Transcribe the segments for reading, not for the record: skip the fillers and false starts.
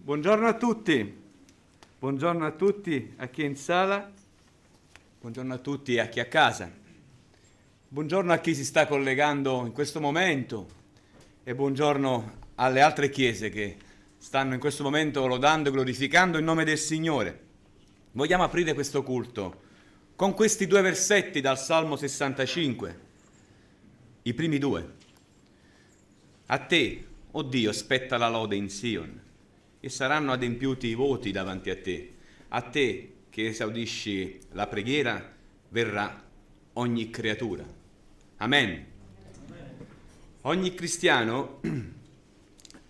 Buongiorno a tutti, buongiorno a tutti, a chi è in sala, buongiorno a tutti a chi è a casa, buongiorno a chi si sta collegando in questo momento e buongiorno alle altre chiese che stanno in questo momento lodando e glorificando il nome del Signore. Vogliamo aprire questo culto con questi due versetti dal Salmo 65, i primi due. A te, o Dio, spetta la lode in Sion, e saranno adempiuti i voti davanti a te. A te, che esaudisci la preghiera, verrà ogni creatura. Amen. Ogni cristiano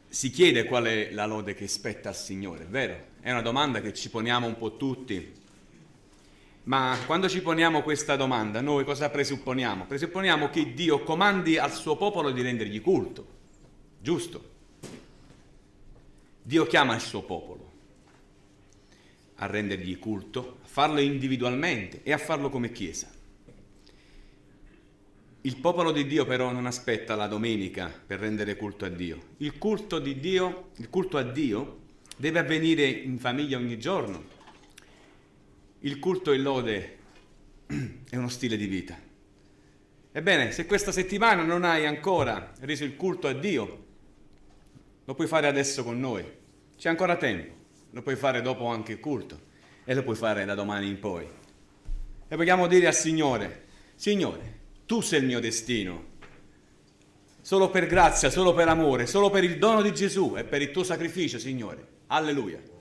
si chiede qual è la lode che spetta al Signore, vero? È una domanda che ci poniamo un po' tutti. Ma quando ci poniamo questa domanda, noi cosa presupponiamo? Presupponiamo che Dio comandi al suo popolo di rendergli culto, giusto? Dio chiama il suo popolo a rendergli culto, a farlo individualmente e a farlo come Chiesa. Il popolo di Dio però non aspetta la domenica per rendere culto a Dio. Il culto a Dio deve avvenire in famiglia ogni giorno. Il culto e lode è uno stile di vita. Ebbene, se questa settimana non hai ancora reso il culto a Dio, lo puoi fare adesso con noi, c'è ancora tempo, lo puoi fare dopo anche il culto e lo puoi fare da domani in poi. E vogliamo dire al Signore: Signore, tu sei il mio destino, solo per grazia, solo per amore, solo per il dono di Gesù e per il tuo sacrificio, Signore. Alleluia.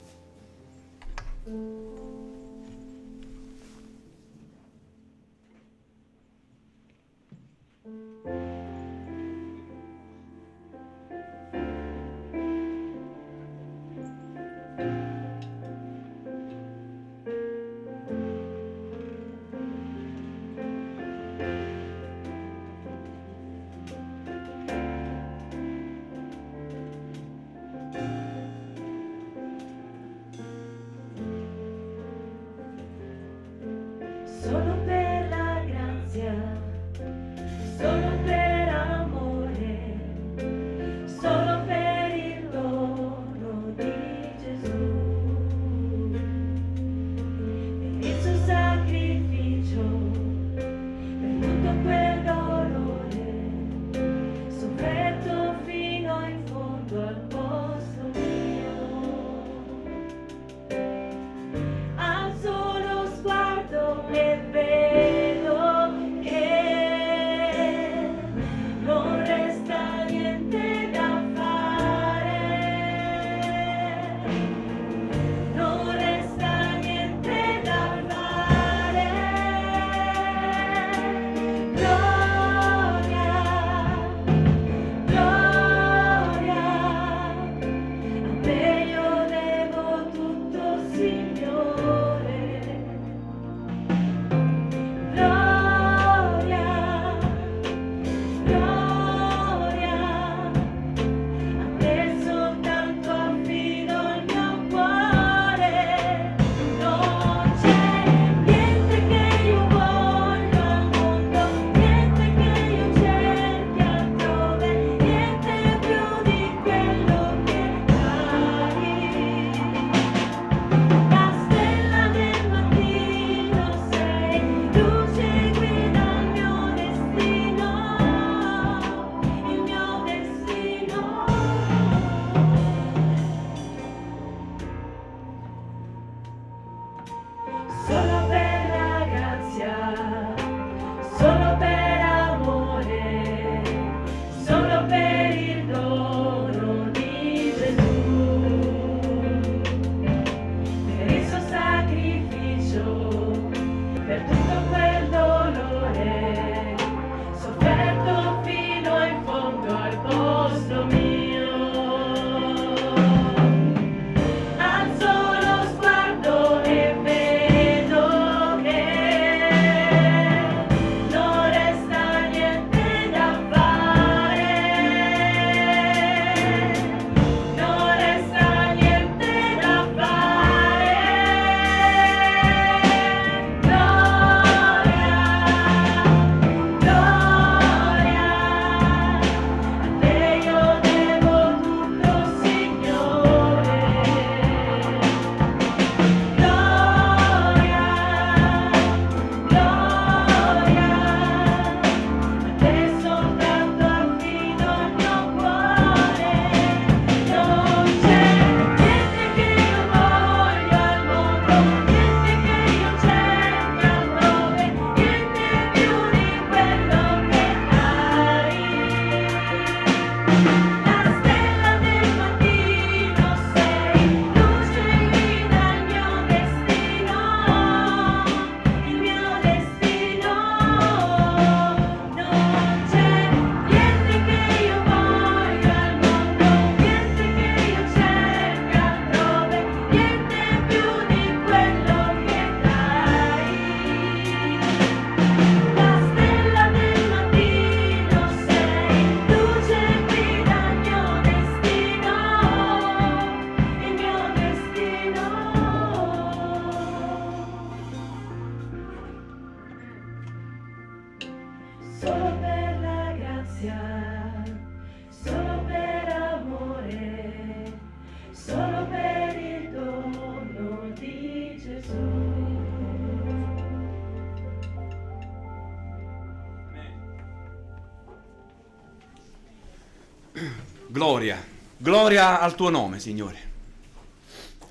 Gloria, gloria al tuo nome, Signore.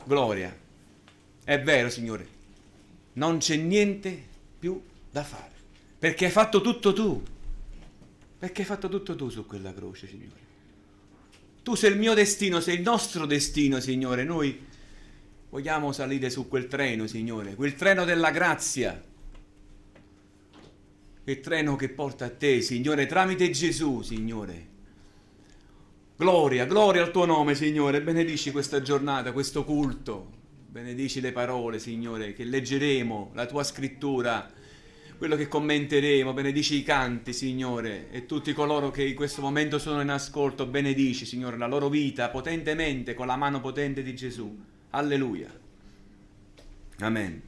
Gloria. È vero, Signore, non c'è niente più da fare, perché hai fatto tutto tu. Perché hai fatto tutto tu su quella croce, Signore. Tu sei il mio destino, sei il nostro destino, Signore. Noi vogliamo salire su quel treno, Signore, quel treno della grazia. Il treno che porta a te, Signore, tramite Gesù, Signore. Gloria, gloria al tuo nome, Signore. Benedici questa giornata, questo culto. Benedici le parole, Signore, che leggeremo, la tua scrittura, quello che commenteremo. Benedici i canti, Signore, e tutti coloro che in questo momento sono in ascolto. Benedici, Signore, la loro vita potentemente con la mano potente di Gesù. Alleluia. Amen.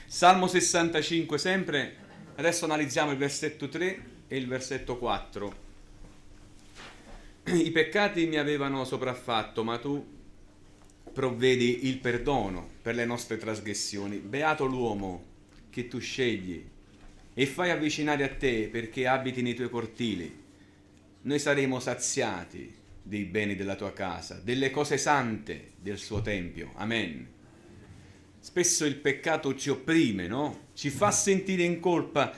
Salmo 65 sempre. Adesso analizziamo il versetto 3 e il versetto 4. I peccati mi avevano sopraffatto, ma tu provvedi il perdono per le nostre trasgressioni. Beato l'uomo che tu scegli e fai avvicinare a te, perché abiti nei tuoi cortili. Noi saremo saziati dei beni della tua casa, delle cose sante del suo tempio. Amen. Spesso il peccato ci opprime, no? Ci fa sentire in colpa,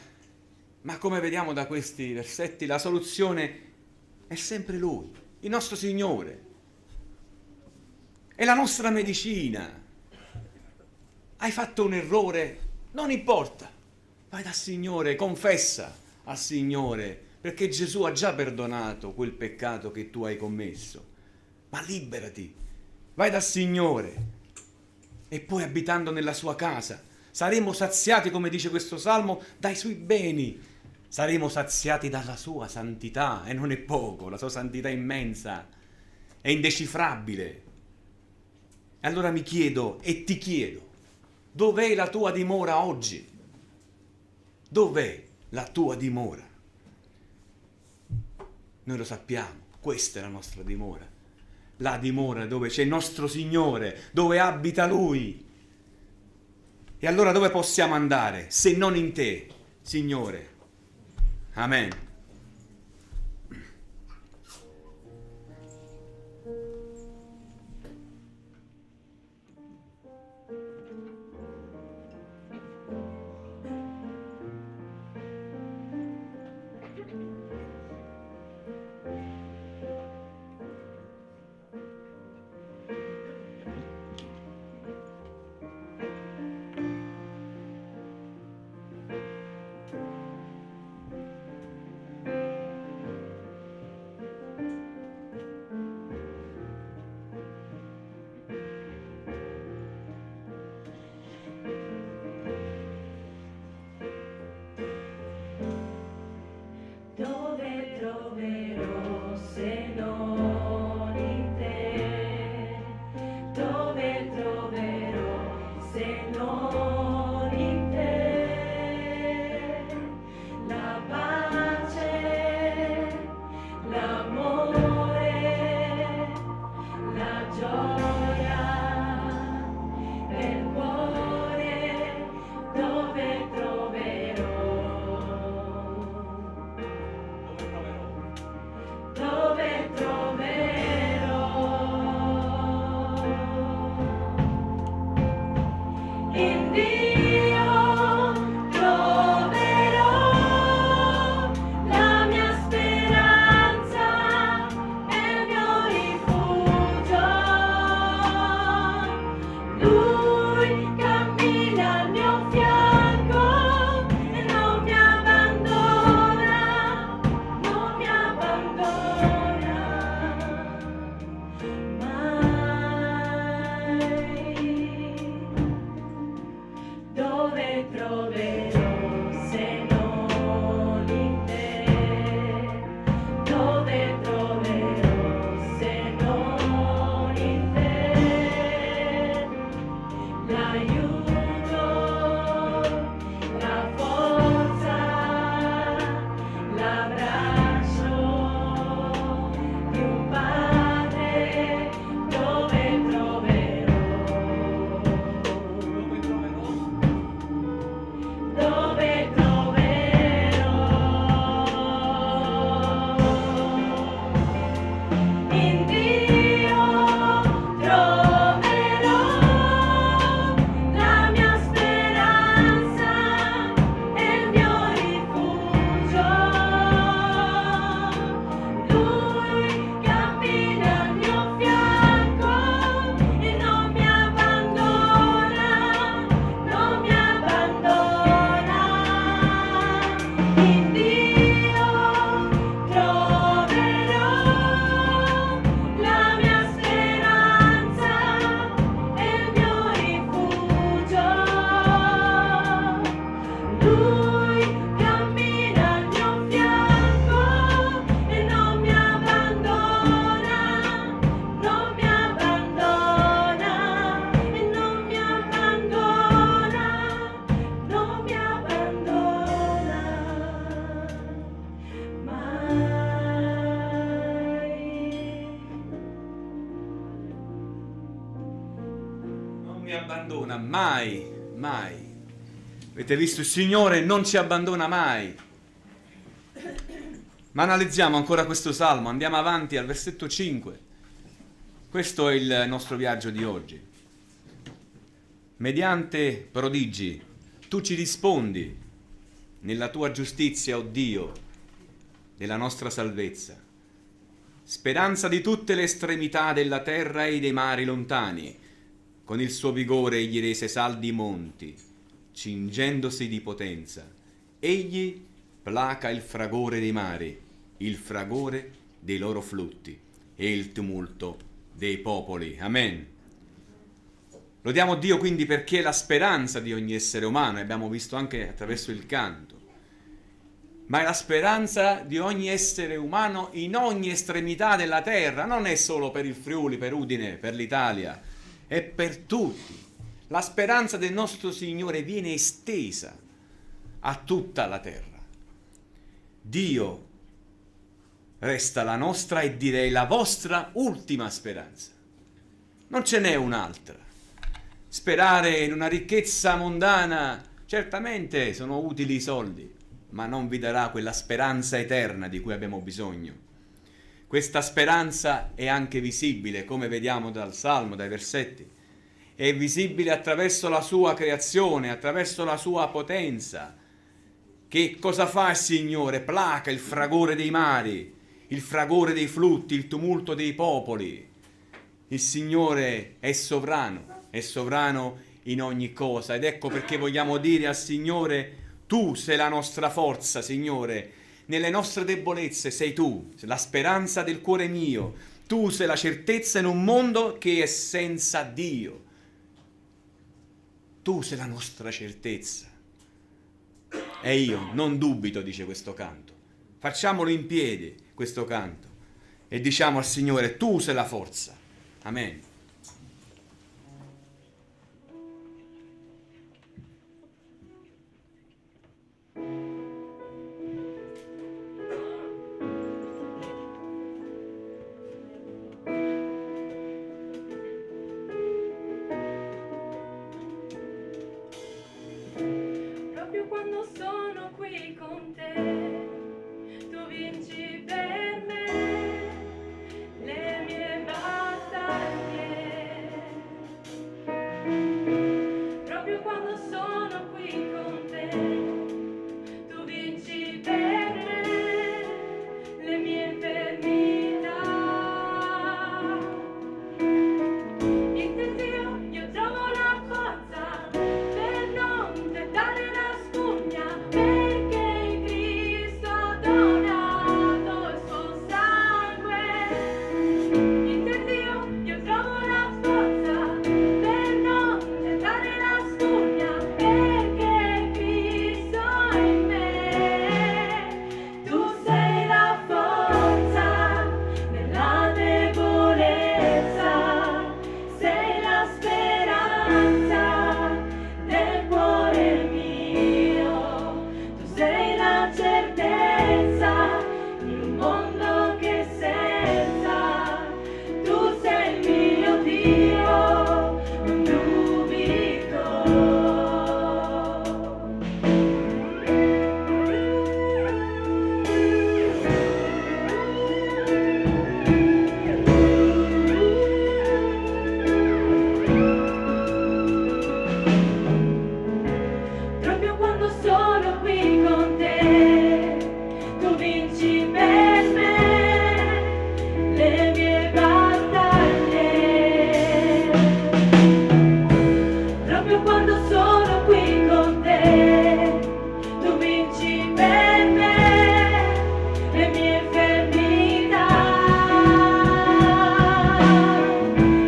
ma come vediamo da questi versetti, la soluzione è sempre Lui, il nostro Signore. È la nostra medicina. Hai fatto un errore? Non importa. Vai dal Signore, confessa al Signore, perché Gesù ha già perdonato quel peccato che tu hai commesso. Ma liberati. Vai dal Signore. E poi abitando nella sua casa saremo saziati, come dice questo salmo, dai suoi beni. Saremo saziati dalla sua santità, e non è poco, la sua santità è immensa, è indecifrabile. E allora mi chiedo e ti chiedo, dov'è la tua dimora oggi? Dov'è la tua dimora? Noi lo sappiamo, questa è la nostra dimora. La dimora dove c'è il nostro Signore, dove abita Lui. E allora dove possiamo andare se non in te, Signore? Amen. mi abbandona mai, mai. Avete visto, il Signore non ci abbandona mai. Ma analizziamo ancora questo salmo, andiamo avanti al versetto 5. Questo è il nostro viaggio di oggi. Mediante prodigi, tu ci rispondi nella tua giustizia, o Dio, della nostra salvezza. Speranza di tutte le estremità della terra e dei mari lontani, con il suo vigore egli rese saldi i monti, cingendosi di potenza. Egli placa il fragore dei mari, il fragore dei loro flutti e il tumulto dei popoli. Amen. Lodiamo Dio quindi perché è la speranza di ogni essere umano, e abbiamo visto anche attraverso il canto, ma è la speranza di ogni essere umano in ogni estremità della terra, non è solo per il Friuli, per Udine, per l'Italia, è per tutti. La speranza del nostro Signore viene estesa a tutta la terra. Dio resta la nostra e direi la vostra ultima speranza. Non ce n'è un'altra. Sperare in una ricchezza mondana, certamente sono utili i soldi, ma non vi darà quella speranza eterna di cui abbiamo bisogno. Questa speranza è anche visibile, come vediamo dal Salmo, dai versetti. È visibile attraverso la sua creazione, attraverso la sua potenza. Che cosa fa il Signore? Placa il fragore dei mari, il fragore dei flutti, il tumulto dei popoli. Il Signore è sovrano in ogni cosa, ed ecco perché vogliamo dire al Signore: tu sei la nostra forza, Signore, nelle nostre debolezze sei tu, la speranza del cuore mio, tu sei la certezza in un mondo che è senza Dio, tu sei la nostra certezza. E io non dubito, dice questo canto. Facciamolo in piedi questo canto e diciamo al Signore: tu sei la forza. Amen. Proprio quando sono qui con te, tu vinci per me le mie battaglie. Proprio quando sono qui con te, tu vinci per me le mie infermità. In te Dio io trovo la forza per non gettare la spugna, perché in Cristo ho donato il suo sangue. In te Dio io trovo la forza per non gettare la spugna, perché Cristo è in me. Tu sei la forza nella debolezza, sei la speranza del cuore mio, tu sei la certezza in un mondo che è senza, tu sei il mio Dio, non dubito. Proprio quando sono qui con te, tu vinci per me le mie battaglie. Proprio quando sono qui con te, tu vinci per me le mie infermità.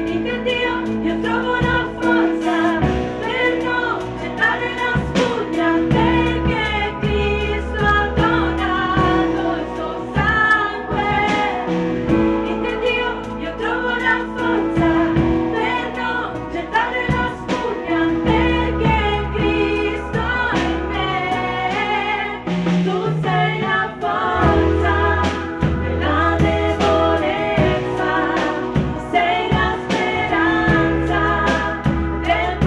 In te Dio io trovo la forza per non gettare la spugna, perché Cristo ha donato il suo sangue. In te Dio io trovo la forza per non gettare la spugna, perché Cristo è in me. Tu sei la forza nella debolezza, sei la speranza del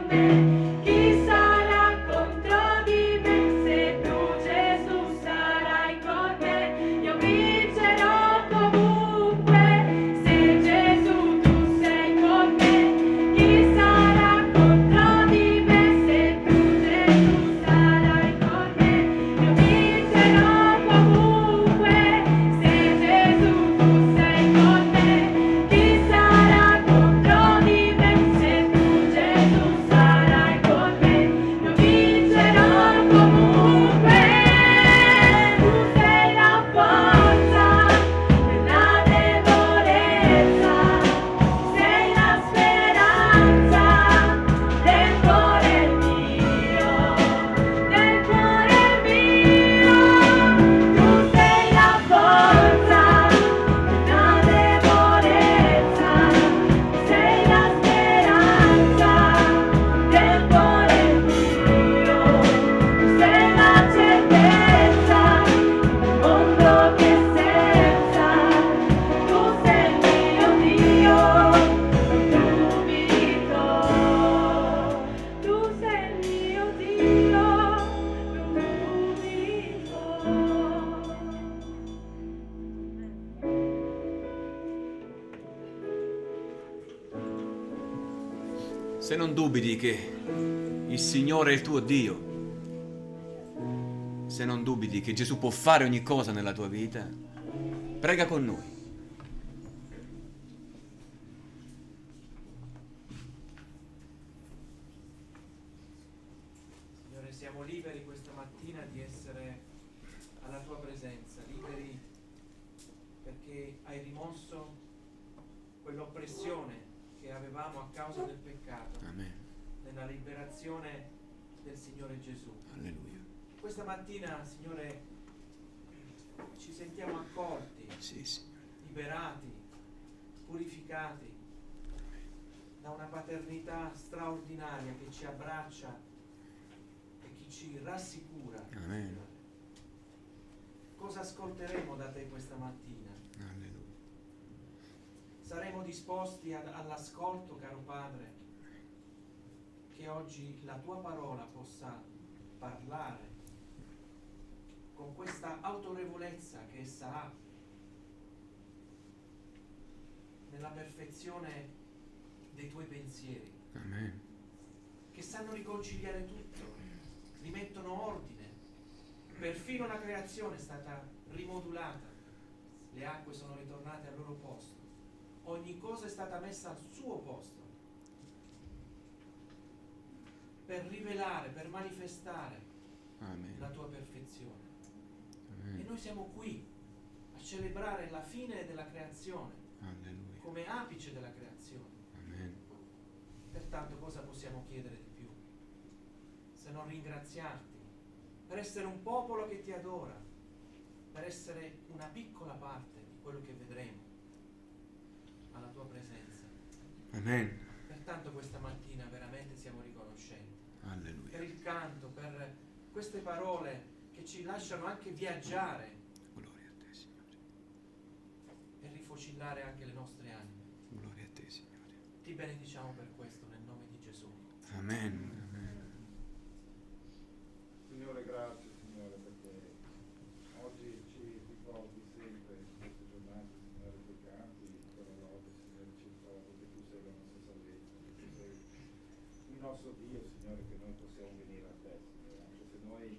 me? Chi sarà contro di me? Se tu, Gesù, sarai con me, io vincerò comunque. Se Gesù tu sei con me, chi sarà contro di me? Se tu, Gesù, sarai con me, io vincerò comunque. Se Gesù tu sei con me, chi sarà contro di me? Se tu, Gesù, sarai con me, io vincerò comunque. Tu sei la forza nella debolezza, sei la speranza del cuore mio, del cuore mio. Tu sei la forza nella debolezza, sei la speranza del cuore mio. Tu sei la certezza nel mondo che senza. Tu sei il mio Dio, non dubito. Tu sei il mio Dio, non dubito. Se non dubiti che il Signore è il tuo Dio, se non dubiti che Gesù può fare ogni cosa nella tua vita, prega con noi. Signore, siamo liberi questa mattina di essere alla tua presenza, liberi perché hai rimosso quell'oppressione che avevamo a causa del peccato, Amen. nella liberazione del Signore Gesù. Alleluia. Questa mattina, Signore, ci sentiamo accolti, Sì, Signore. liberati, purificati da una paternità straordinaria che ci abbraccia e che ci rassicura. Amen. Signore. Cosa ascolteremo da te questa mattina? Alleluia. Saremo disposti all'ascolto, caro Padre, che oggi la tua parola possa parlare con questa autorevolezza che essa ha, nella perfezione dei tuoi pensieri, Amen. che sanno riconciliare tutto, rimettono ordine. Perfino la creazione è stata rimodulata, le acque sono ritornate al loro posto, ogni cosa è stata messa al suo posto, per rivelare, per manifestare Amen. la tua perfezione. E Amen. noi siamo qui a celebrare la fine della creazione, Alleluia. come apice della creazione. Amen. Pertanto cosa possiamo chiedere di più se non ringraziarti per essere un popolo che ti adora, per essere una piccola parte di quello che vedremo alla tua presenza. Amen. Pertanto questa mattina veramente siamo riconoscenti per Alleluia. il canto, per queste parole che ci lasciano anche viaggiare Gloria a te, Signore. e rifocillare anche le nostre anime. Gloria a te, Signore. Ti benediciamo per questo nel nome di Gesù. Amen. Amen. Signore, grazie Signore, perché oggi ci ricordi sempre in queste giornate, Signore, quei canti, quella lode, Signore, ci ricordi che tu sei la nostra salvezza, che tu sei il nostro Dio, Signore, che noi possiamo venire a te, Signore, anche se noi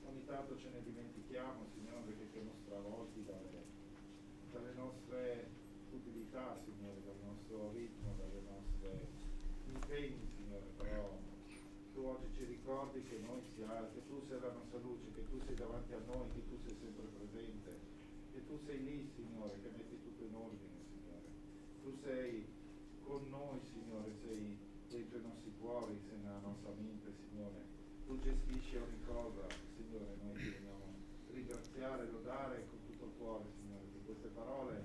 ogni tanto ce ne dimentichiamo, Signore, che siamo stravolti dalle nostre utilità, Signore, dal nostro ritmo, dalle nostre impegni, Signore, però tu oggi ci ricordi che che tu sei la nostra luce, che tu sei davanti a noi, che tu sei sempre presente, che tu sei lì, Signore, che metti tutto in ordine, Signore. Tu sei con noi, Signore, sei dentro i nostri cuori, sei nella nostra mente, Signore. Tu gestisci ogni cosa, Signore, noi ti vogliamo ringraziare, lodare con tutto il cuore, Signore, per queste parole,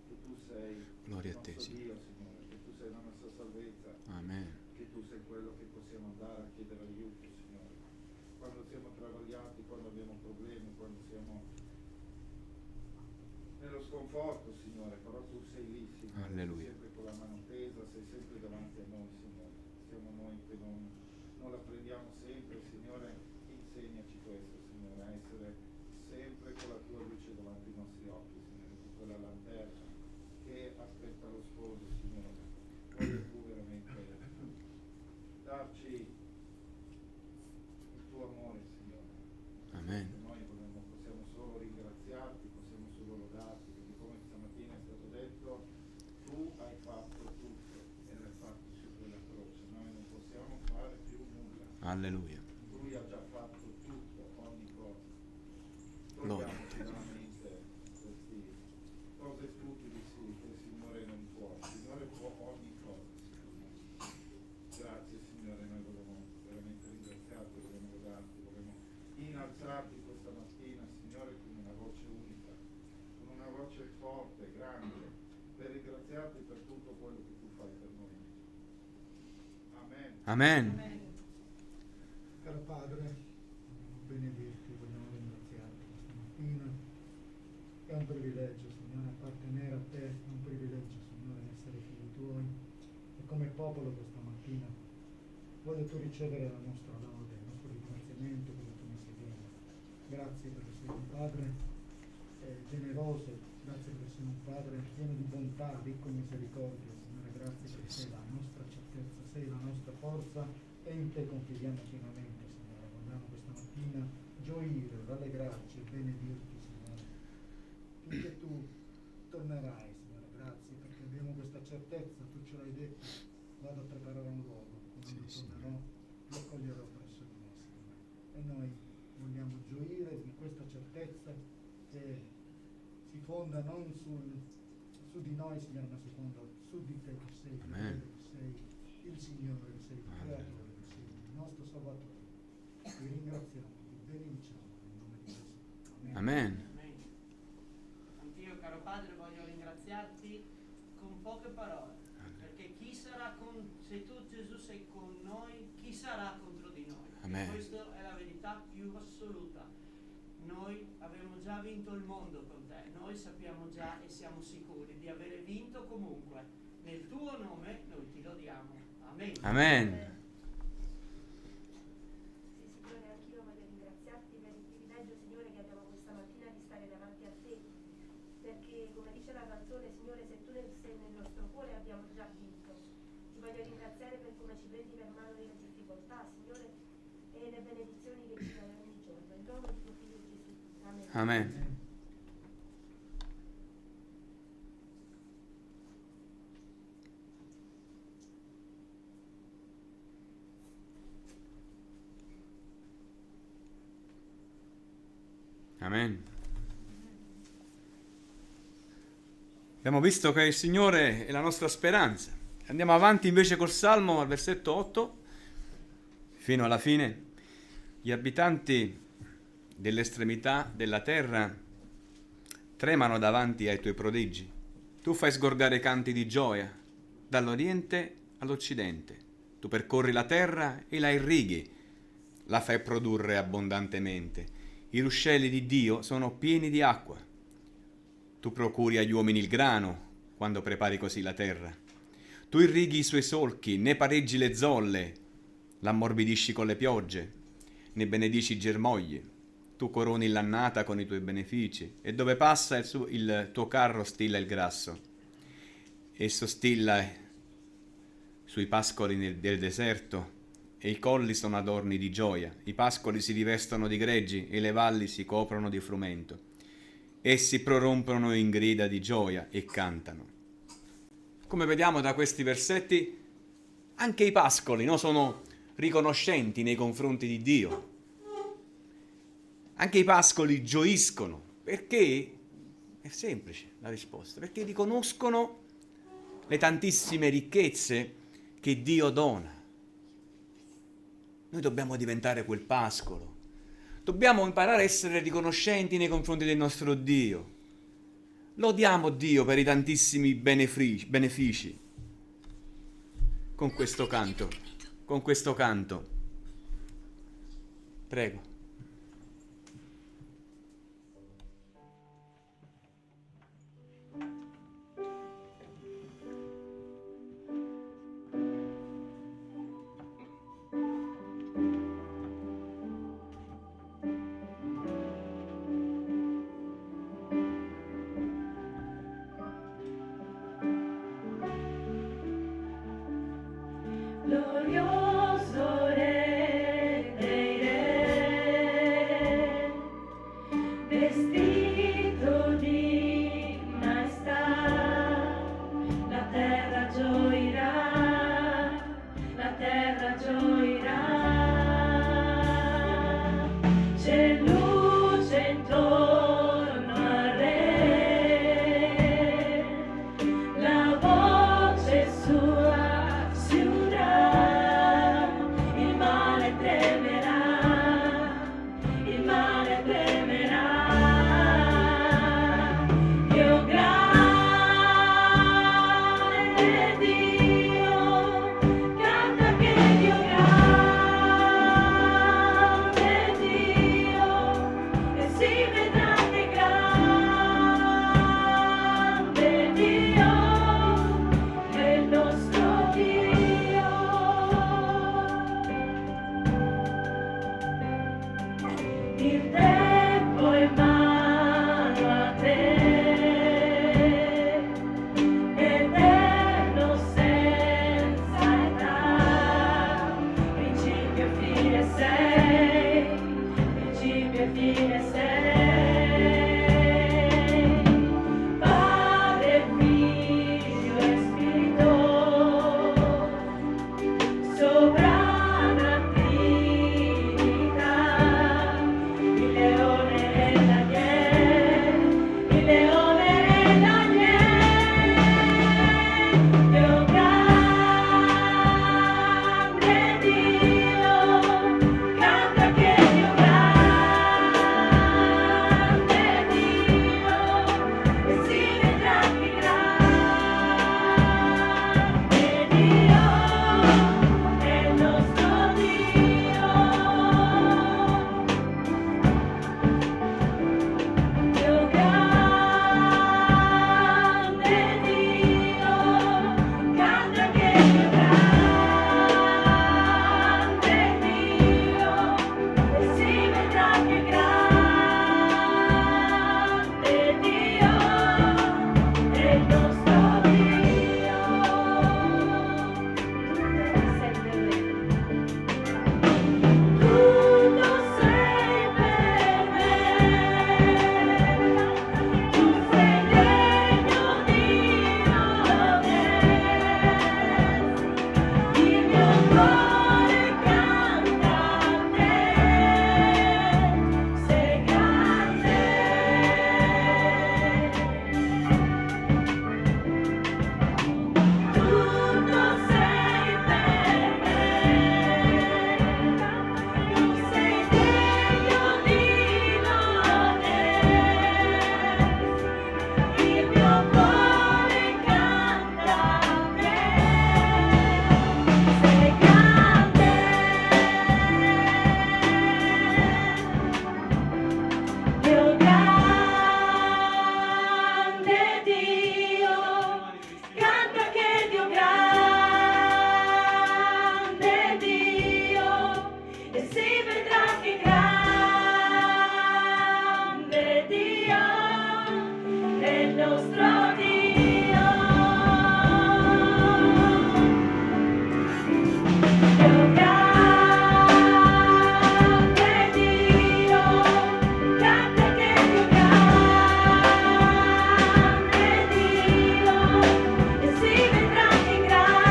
che tu sei Gloria il a te, nostro Signore. Dio, Signore, che tu sei la nostra salvezza, Amen. che tu sei quello che possiamo andare a chiedere aiuto, Signore. Quando siamo travagliati, quando abbiamo problemi, quando siamo nello sconforto, Signore, però tu sei lì, Signore. Alleluia. Sei sempre con la mano tesa, sei sempre davanti a noi, Signore. Siamo noi che non preghiamo sempre, Signore, insegnaci questo, Signore, a essere sempre con la tua luce davanti ai nostri occhi, Signore, con quella lanterna che aspetta lo sposo, Signore. Voglio tu veramente darci il tuo amore, Signore. Amen. Noi possiamo solo ringraziarti, possiamo solo lodarti, perché come stamattina è stato detto, tu hai fatto tutto e l'hai fatto su quella croce. Noi non possiamo fare più nulla. Alleluia. Lui ha già fatto tutto, ogni cosa. Gloria. Togliamoci dalla mente queste cose stupide che il Signore non può. Il Signore può ogni cosa, Signore. Grazie, Signore, noi vogliamo veramente ringraziarti, vogliamo lodarti, vogliamo innalzarti questa mattina, Signore, con una voce unica, con una voce forte, grande, per ringraziarti per tutto quello che tu fai per noi. Amen. Amen. Caro Padre, vogliamo benedirti, vogliamo ringraziarti questa mattina. È un privilegio, Signore, appartenere a te, è un privilegio, Signore, essere figli tuoi. E come popolo questa mattina voglio tu ricevere la nostra lode, il nostro ringraziamento per la tua misericordia. Grazie perché sei un Padre generoso, grazie perché sei un Padre pieno di bontà, ricco in misericordia, Signore, grazie perché sei la nostra certezza, sei la nostra forza e in te confidiamo pienamente, Signore. Vogliamo questa mattina gioire, rallegrarci e benedirti, Signore, finché tu tornerai, Signore. Grazie perché abbiamo questa certezza, tu ce l'hai detto, vado a preparare un luogo, quando tornerò lo accoglierò presso di me, Signore. E noi vogliamo gioire di questa certezza che si fonda non su di noi, Signore, ma si fonda su di te che sei, Amen. che sei il Signore, che sei il Creatore, che sei il nostro Salvatore. Ti ringraziamo, ti benediciamo nel nome di Gesù. Amen. Amen. Amen. Anch'io, caro Padre, voglio ringraziarti con poche parole, perché chi sarà se tu Gesù sei con noi, chi sarà contro di noi? Amen. Questa è la verità più assoluta. Noi abbiamo già vinto il mondo con te, noi sappiamo già e siamo sicuri di avere vinto comunque. Nel tuo nome noi ti lodiamo. Amen. Amen. Sì, Signore, anch'io voglio ringraziarti per il privilegio, Signore, che abbiamo questa mattina di stare davanti a te, perché come dice la canzone, Signore, se tu sei nel nostro cuore abbiamo già vinto. Ti voglio ringraziare per come ci prendi per mano nelle difficoltà, Signore, e le benedizioni che ci dai ogni giorno. In nome di tuo Figlio Gesù. Amen. Amen. Amen. Abbiamo visto che il Signore è la nostra speranza. Andiamo avanti invece col Salmo al versetto 8 fino alla fine. Gli abitanti dell'estremità della terra tremano davanti ai tuoi prodigi. Tu fai sgorgare canti di gioia dall'oriente all'occidente. Tu percorri la terra e la irrighi, la fai produrre abbondantemente. I ruscelli di Dio sono pieni di acqua. Tu procuri agli uomini il grano quando prepari così la terra. Tu irrighi i suoi solchi, ne pareggi le zolle, l'ammorbidisci con le piogge, ne benedici i germogli. Tu coroni l'annata con i tuoi benefici e dove passa il tuo carro stilla il grasso. Esso stilla sui pascoli del deserto e i colli sono adorni di gioia. I pascoli si rivestono di greggi e le valli si coprono di frumento. Essi prorompono in grida di gioia e cantano. Come vediamo da questi versetti, anche i pascoli sono riconoscenti nei confronti di Dio. Anche i pascoli gioiscono. Perché? È semplice la risposta. Perché riconoscono le tantissime ricchezze che Dio dona. Noi dobbiamo diventare quel pascolo. Dobbiamo imparare a essere riconoscenti nei confronti del nostro Dio. Lodiamo Dio per i tantissimi benefici. Con questo canto. Prego. il tempo è in mano a te, eterno senza età, principio e fine sei, principio e fine sei, Padre, Figlio e Spirito, sovrana Trinità, il leone e l'agnello, il leone e l'agnello, Dio grande Dio, canta che Dio grande Dio, e si vedrà che grande Dio è il nostro Dio. Dio grande Dio, canta che Dio grande Dio, e si vedrà che grande Dio è il nostro Dio. Tutto sei per me, tu sei degno di lode, il mio cuore canta a te, sei grande. Tutto sei per me, tu sei degno di lode, il mio cuore canta a te, sei grande. Dio grande Dio, canta che Dio grande Dio, e si vedrà che grande Dio è il nostro Dio. Dio grande Dio, canta che Dio grande Dio, e si vedrà che grande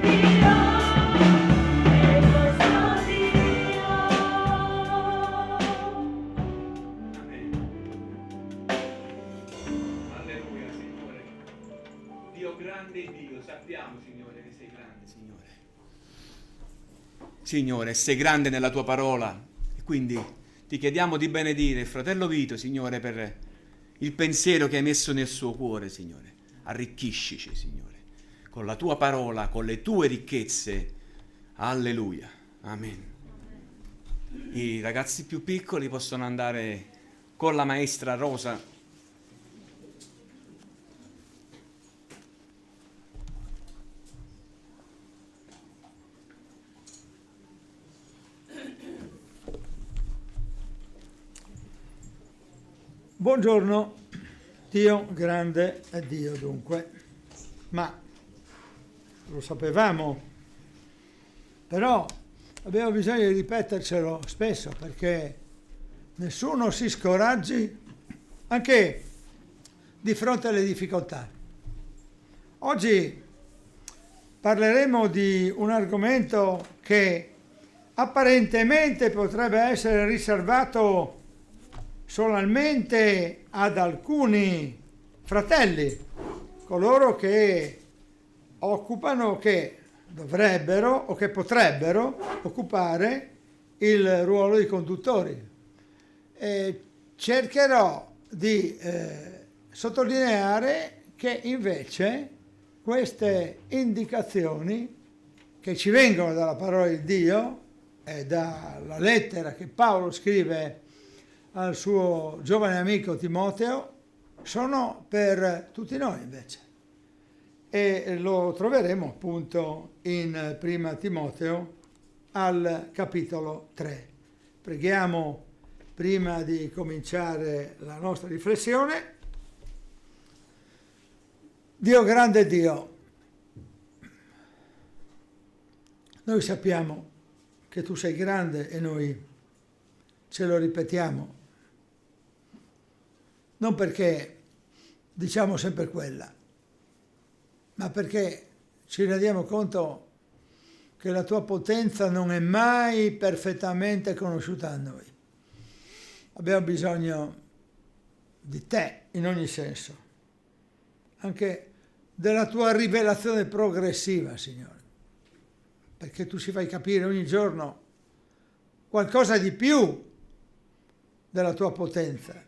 Dio è il nostro Dio. Amen. Alleluia, Signore. Dio grande Dio, sappiamo, Signore, che sei grande, Signore. Signore, sei grande nella tua parola, e quindi ti chiediamo di benedire il fratello Vito, Signore, per il pensiero che hai messo nel suo cuore, Signore. Arricchiscici, Signore, con la tua parola, con le tue ricchezze. Alleluia. Amen. I ragazzi più piccoli possono andare con la maestra Rosa. Buongiorno, Dio grande è Dio dunque, ma lo sapevamo, però abbiamo bisogno di ripetercelo spesso perché nessuno si scoraggi anche di fronte alle difficoltà. Oggi parleremo di un argomento che apparentemente potrebbe essere riservato solamente ad alcuni fratelli, coloro che occupano, che dovrebbero o che potrebbero occupare il ruolo di conduttori. Cercherò di sottolineare che invece queste indicazioni che ci vengono dalla parola di Dio e dalla lettera che Paolo scrive al suo giovane amico Timoteo sono per tutti noi invece, e lo troveremo appunto in Prima Timoteo al capitolo 3. Preghiamo prima di cominciare la nostra riflessione. Dio grande Dio, noi sappiamo che tu sei grande e noi ce lo ripetiamo, non perché diciamo sempre quella, ma perché ci rendiamo conto che la tua potenza non è mai perfettamente conosciuta a noi. Abbiamo bisogno di te in ogni senso, anche della tua rivelazione progressiva, Signore, perché tu ci fai capire ogni giorno qualcosa di più della tua potenza.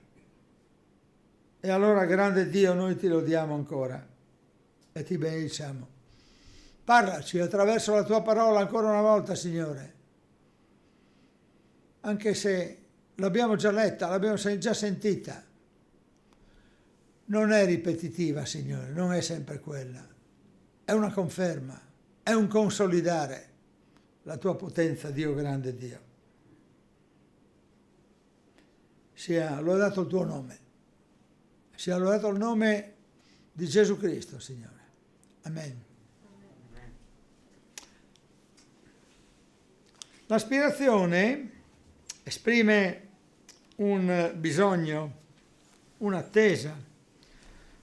E allora, grande Dio, noi ti lodiamo ancora e ti benediciamo. Parlaci attraverso la tua parola ancora una volta, Signore, anche se l'abbiamo già letta, l'abbiamo già sentita. Non è ripetitiva, Signore, non è sempre quella. È una conferma, è un consolidare la tua potenza, Dio grande Dio. Sia lodato il tuo nome, sia lodato il nome di Gesù Cristo, Signore. Amen. L'aspirazione esprime un bisogno, un'attesa.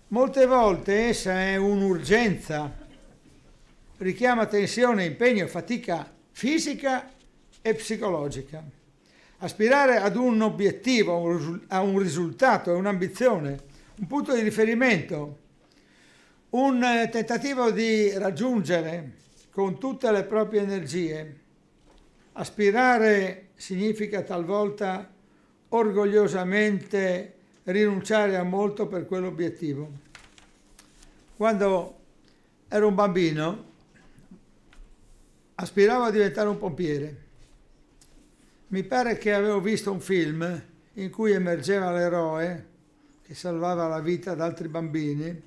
Molte volte essa è un'urgenza, richiama tensione, impegno, fatica fisica e psicologica. Aspirare ad un obiettivo, a un risultato, a un'ambizione, un punto di riferimento, un tentativo di raggiungere con tutte le proprie energie. Aspirare significa talvolta orgogliosamente rinunciare a molto per quell'obiettivo. Quando ero un bambino aspiravo a diventare un pompiere. Mi pare che avevo visto un film in cui emergeva l'eroe che salvava la vita ad altri bambini.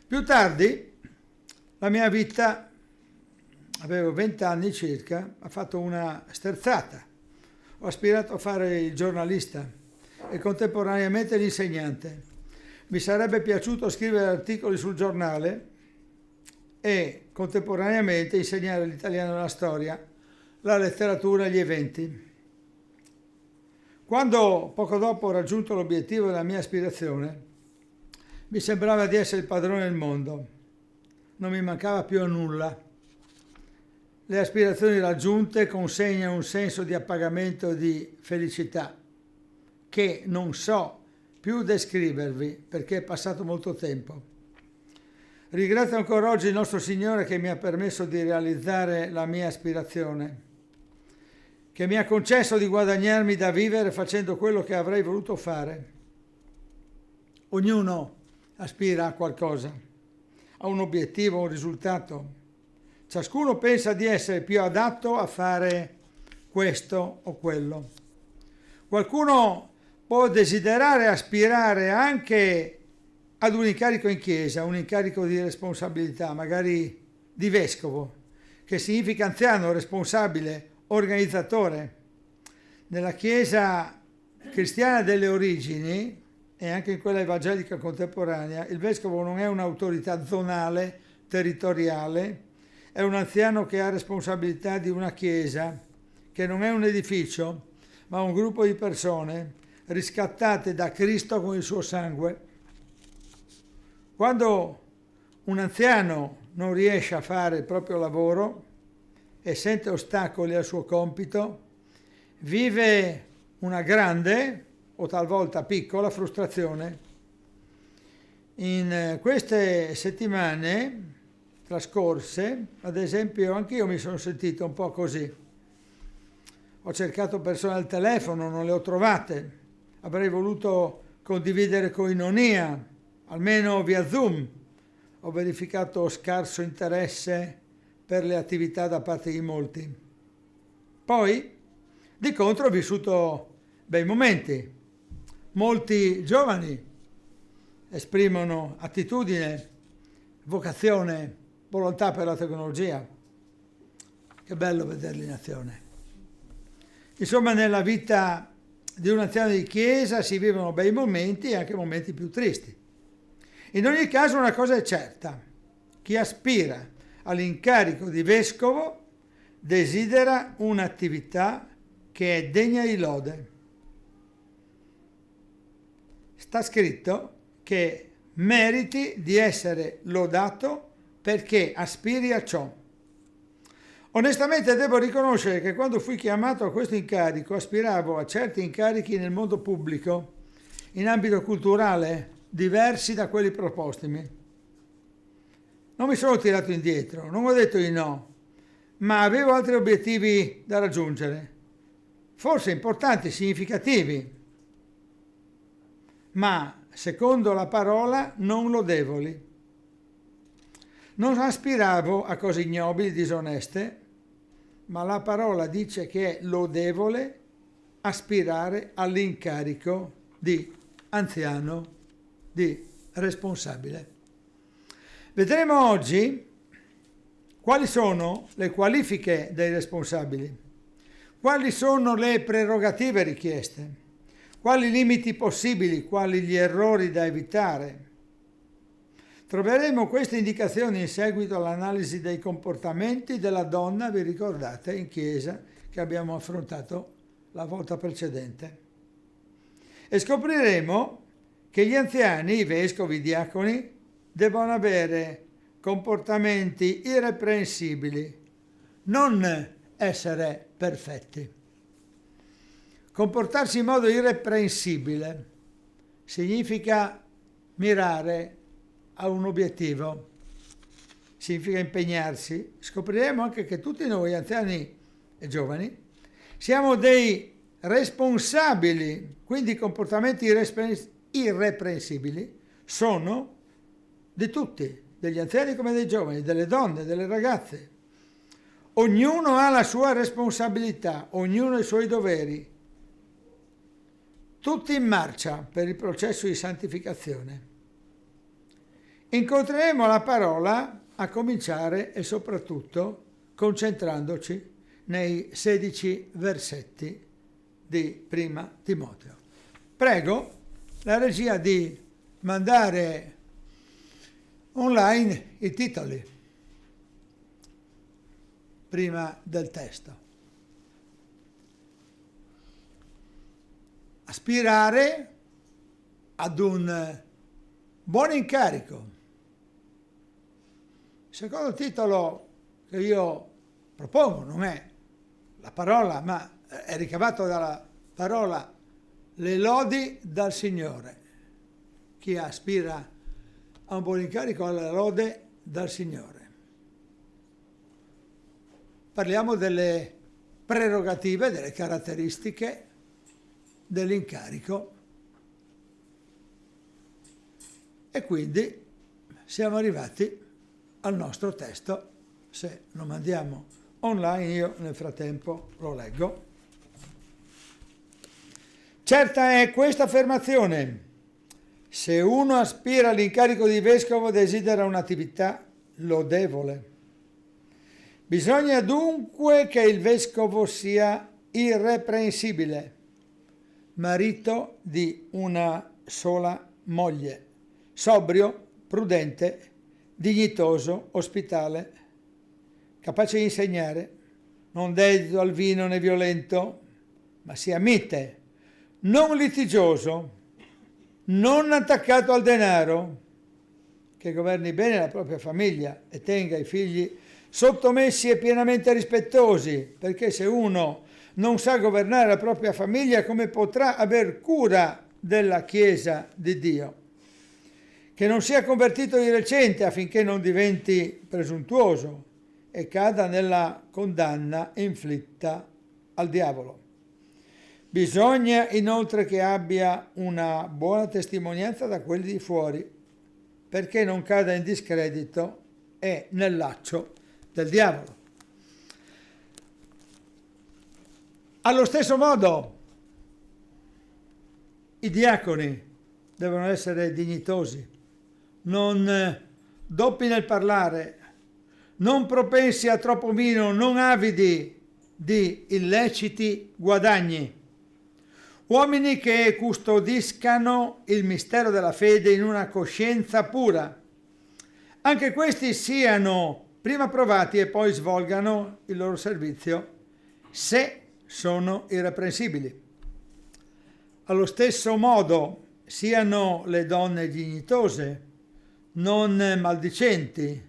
Più tardi la mia vita, avevo 20 anni circa, ha fatto una sterzata. Ho aspirato a fare il giornalista e contemporaneamente l'insegnante. Mi sarebbe piaciuto scrivere articoli sul giornale e contemporaneamente insegnare l'italiano e la storia, la letteratura e gli eventi. Quando poco dopo ho raggiunto l'obiettivo della mia aspirazione, mi sembrava di essere il padrone del mondo. Non mi mancava più a nulla. Le aspirazioni raggiunte consegnano un senso di appagamento e di felicità che non so più descrivervi perché è passato molto tempo. Ringrazio ancora oggi il nostro Signore che mi ha permesso di realizzare la mia aspirazione, che mi ha concesso di guadagnarmi da vivere facendo quello che avrei voluto fare. Ognuno aspira a qualcosa, a un obiettivo, a un risultato. Ciascuno pensa di essere più adatto a fare questo o quello. Qualcuno può desiderare, aspirare anche ad un incarico in chiesa, un incarico di responsabilità, magari di vescovo, che significa anziano, responsabile, organizzatore. Nella chiesa cristiana delle origini e anche in quella evangelica contemporanea, il vescovo non è un'autorità zonale, territoriale, è un anziano che ha responsabilità di una chiesa, che non è un edificio, ma un gruppo di persone riscattate da Cristo con il suo sangue. Quando un anziano non riesce a fare il proprio lavoro e sente ostacoli al suo compito, vive una grande o talvolta piccola frustrazione. In queste settimane trascorse, ad esempio, anch'io mi sono sentito un po' così. Ho cercato persone al telefono, non le ho trovate. Avrei voluto condividere koinonia, almeno via Zoom. Ho verificato scarso interesse per le attività da parte di molti. Poi, di contro, ho vissuto bei momenti. Molti giovani esprimono attitudine, vocazione, volontà per la tecnologia, Che bello vederli in azione. Insomma, nella vita di un anziano di chiesa si vivono bei momenti e anche momenti più tristi. In ogni caso una cosa è certa: chi aspira all'incarico di vescovo desidera un'attività che è degna di lode. Sta scritto che meriti di essere lodato perché aspiri a ciò. Onestamente devo riconoscere che quando fui chiamato a questo incarico aspiravo a certi incarichi nel mondo pubblico, in ambito culturale, diversi da quelli propostimi. Non mi sono tirato indietro, non ho detto di no, ma avevo altri obiettivi da raggiungere, forse importanti, significativi, ma secondo la parola non lodevoli. Non aspiravo a cose ignobili, disoneste, ma la parola dice che è lodevole aspirare all'incarico di anziano, di responsabile. Vedremo oggi quali sono le qualifiche dei responsabili, quali sono le prerogative richieste, quali limiti possibili, quali gli errori da evitare. Troveremo queste indicazioni in seguito all'analisi dei comportamenti della donna, vi ricordate, in chiesa, che abbiamo affrontato la volta precedente. E scopriremo che gli anziani, i vescovi, i diaconi, devono avere comportamenti irreprensibili, non essere perfetti. Comportarsi in modo irreprensibile significa mirare a un obiettivo, significa impegnarsi. Scopriremo anche che tutti noi, anziani e giovani, siamo dei responsabili, quindi i comportamenti irreprensibili sono di tutti, degli anziani come dei giovani, delle donne, delle ragazze. Ognuno ha la sua responsabilità, ognuno ha i suoi doveri, tutti in marcia per il processo di santificazione. Incontreremo la parola a cominciare e soprattutto concentrandoci nei 16 versetti di Prima Timoteo. Prego la regia di mandare online i titoli prima del testo. Aspirare ad un buon incarico. Il secondo titolo che io propongo non è la parola, ma è ricavato dalla parola le lodi dal Signore. Chi aspira a un buon incarico ha la lode dal Signore. Parliamo delle prerogative, delle caratteristiche dell'incarico e quindi siamo arrivati al nostro testo. Se lo mandiamo online io nel frattempo lo leggo. Certa è questa affermazione: se uno aspira all'incarico di vescovo desidera un'attività lodevole. Bisogna dunque che il vescovo sia irreprensibile, marito di una sola moglie, sobrio, prudente, dignitoso, ospitale, capace di insegnare, non dedito al vino né violento, ma sia mite, non litigioso, non attaccato al denaro, che governi bene la propria famiglia e tenga i figli sottomessi e pienamente rispettosi, perché se uno non sa governare la propria famiglia, come potrà aver cura della Chiesa di Dio? Che non sia convertito di recente affinché non diventi presuntuoso e cada nella condanna inflitta al diavolo. Bisogna inoltre che abbia una buona testimonianza da quelli di fuori, perché non cada in discredito e nel laccio del diavolo. Allo stesso modo, i diaconi devono essere dignitosi, non doppi nel parlare, non propensi a troppo vino, non avidi di illeciti guadagni. Uomini che custodiscano il mistero della fede in una coscienza pura. Anche questi siano prima provati e poi svolgano il loro servizio, se sono irreprensibili. Allo stesso modo siano le donne dignitose, non maldicenti,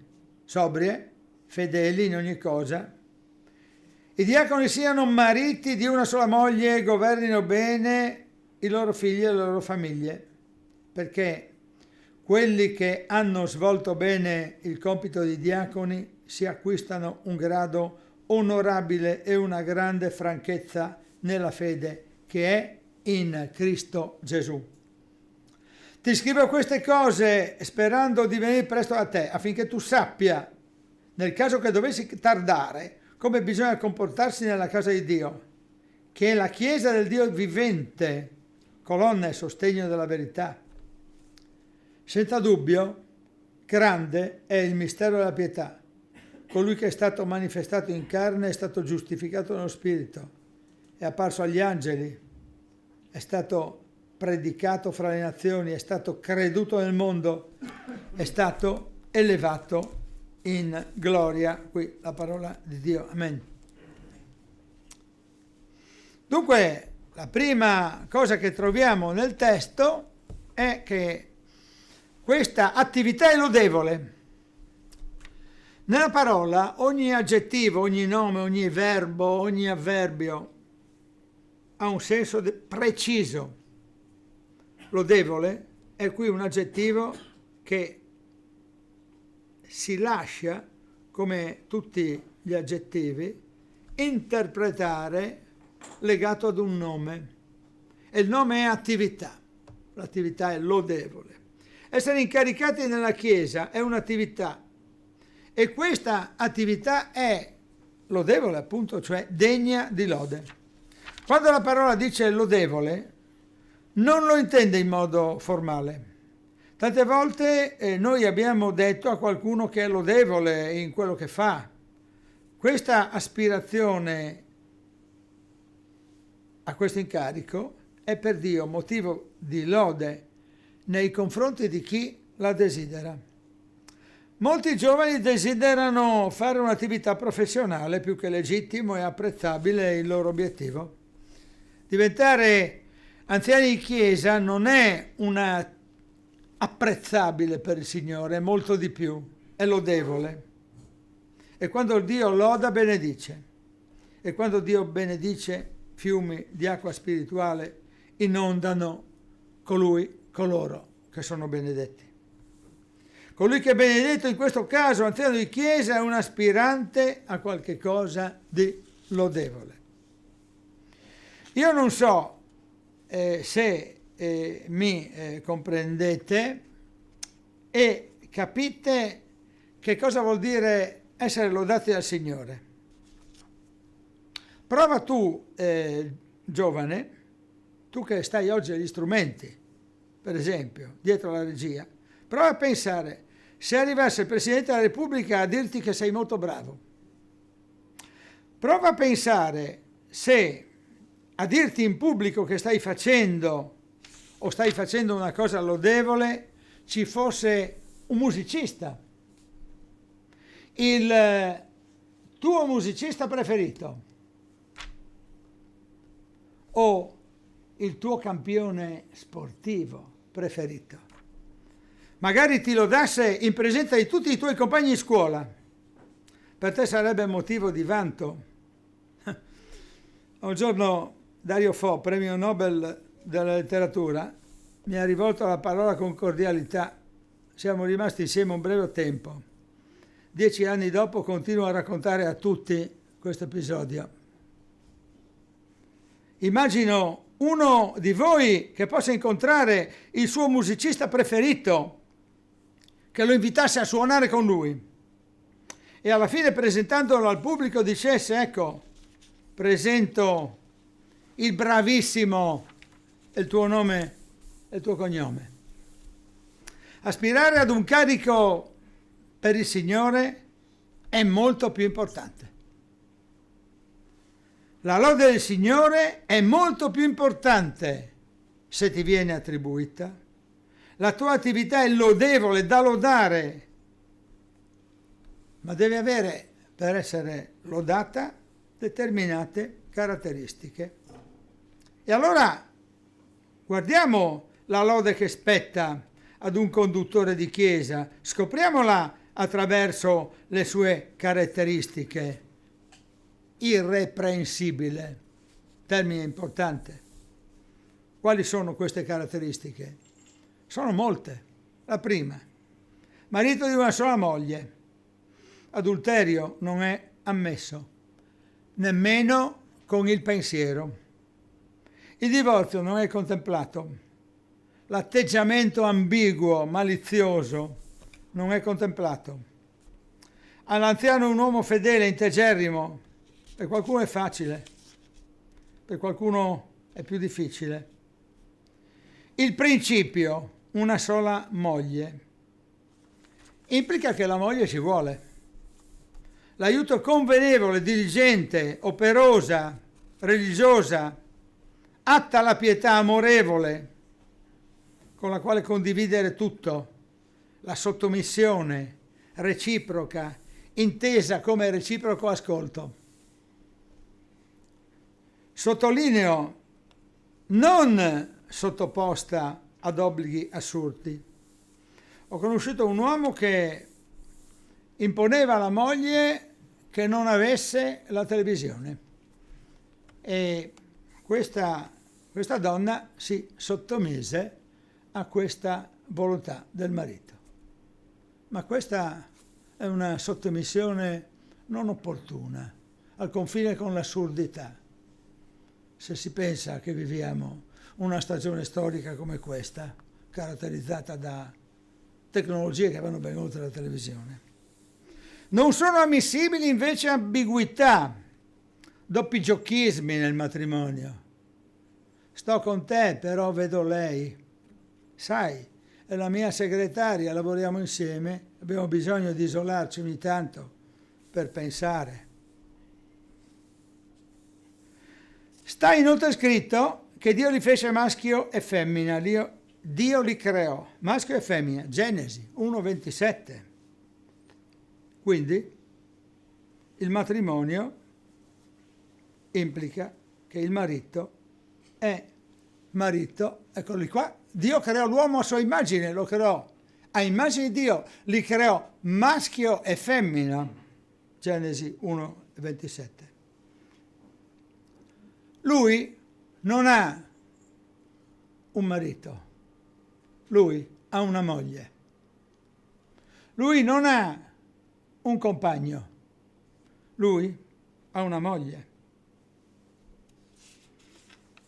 sobrie, fedeli in ogni cosa. I diaconi siano mariti di una sola moglie e governino bene i loro figli e le loro famiglie, perché quelli che hanno svolto bene il compito di diaconi si acquistano un grado onorabile e una grande franchezza nella fede che è in Cristo Gesù. Ti scrivo queste cose sperando di venire presto a te, affinché tu sappia, nel caso che dovessi tardare, come bisogna comportarsi nella casa di Dio, che è la Chiesa del Dio vivente, colonna e sostegno della verità. Senza dubbio, grande è il mistero della pietà. Colui che è stato manifestato in carne è stato giustificato nello Spirito, è apparso agli angeli, è stato predicato fra le nazioni, è stato creduto nel mondo, è stato elevato in gloria. Qui la parola di Dio. Amen. Dunque, la prima cosa che troviamo nel testo è che questa attività è lodevole. Nella parola ogni aggettivo, ogni nome, ogni verbo, ogni avverbio ha un senso preciso. Lodevole è qui un aggettivo che si lascia, come tutti gli aggettivi, interpretare legato ad un nome. E il nome è attività. L'attività è lodevole. Essere incaricati nella Chiesa è un'attività. E questa attività è lodevole, appunto, cioè degna di lode. Quando la parola dice lodevole, non lo intende in modo formale. Tante volte noi abbiamo detto a qualcuno che è lodevole in quello che fa. Questa aspirazione a questo incarico è per Dio motivo di lode nei confronti di chi la desidera. Molti giovani desiderano fare un'attività professionale, più che legittimo e apprezzabile il loro obiettivo. Diventare anziani di chiesa non è una apprezzabile per il Signore, è molto di più, è lodevole. E quando Dio loda, benedice. E quando Dio benedice, fiumi di acqua spirituale inondano coloro che sono benedetti. Colui che è benedetto in questo caso, anziano di chiesa, è un aspirante a qualche cosa di lodevole. Io non so se mi comprendete e capite che cosa vuol dire essere lodati dal Signore. Prova tu, giovane, tu che stai oggi agli strumenti, per esempio, dietro la regia, prova a pensare se arrivasse il Presidente della Repubblica a dirti che sei molto bravo. Prova a pensare se a dirti in pubblico che stai facendo o stai facendo una cosa lodevole ci fosse un musicista, il tuo musicista preferito o il tuo campione sportivo preferito. Magari ti lodasse in presenza di tutti i tuoi compagni di scuola. Per te sarebbe motivo di vanto. Un giorno Dario Fo, premio Nobel della letteratura, mi ha rivolto la parola con cordialità. Siamo rimasti insieme un breve tempo. 10 anni dopo continuo a raccontare a tutti questo episodio. Immagino uno di voi che possa incontrare il suo musicista preferito, che lo invitasse a suonare con lui e alla fine, presentandolo al pubblico, dicesse: ecco, presento il bravissimo, il tuo nome e il tuo cognome. Aspirare ad un carico per il Signore è molto più importante. La lode del Signore è molto più importante se ti viene attribuita. La tua attività è lodevole, da lodare, ma deve avere, per essere lodata, determinate caratteristiche. E allora guardiamo la lode che spetta ad un conduttore di chiesa, scopriamola attraverso le sue caratteristiche. Irreprensibile, termine importante. Quali sono queste caratteristiche? Sono molte. La prima, marito di una sola moglie. Adulterio non è ammesso, nemmeno con il pensiero. Il divorzio non è contemplato. L'atteggiamento ambiguo, malizioso, non è contemplato. All'anziano un uomo fedele, integerrimo. Per qualcuno è facile, per qualcuno è più difficile. Il principio, una sola moglie, implica che la moglie ci vuole. L'aiuto convenevole, diligente, operosa, religiosa, atta alla pietà amorevole, con la quale condividere tutto, la sottomissione reciproca, intesa come reciproco ascolto. Sottolineo, non sottoposta ad obblighi assurdi. Ho conosciuto un uomo che imponeva alla moglie che non avesse la televisione e questa donna si sottomise a questa volontà del marito. Ma questa è una sottomissione non opportuna, al confine con l'assurdità. Se si pensa che viviamo una stagione storica come questa, caratterizzata da tecnologie che vanno ben oltre la televisione. Non sono ammissibili invece ambiguità, doppi giochismi nel matrimonio. Sto con te, però vedo lei. Sai, è la mia segretaria, lavoriamo insieme, abbiamo bisogno di isolarci ogni tanto per pensare. Sta inoltre scritto che Dio li fece maschio e femmina, Dio li creò, maschio e femmina, Genesi 1:27. Quindi il matrimonio implica che il marito è marito, eccoli qua, Dio creò l'uomo a sua immagine, lo creò a immagine di Dio, li creò maschio e femmina, Genesi 1:27. Lui non ha un marito, lui ha una moglie. Lui non ha un compagno, lui ha una moglie.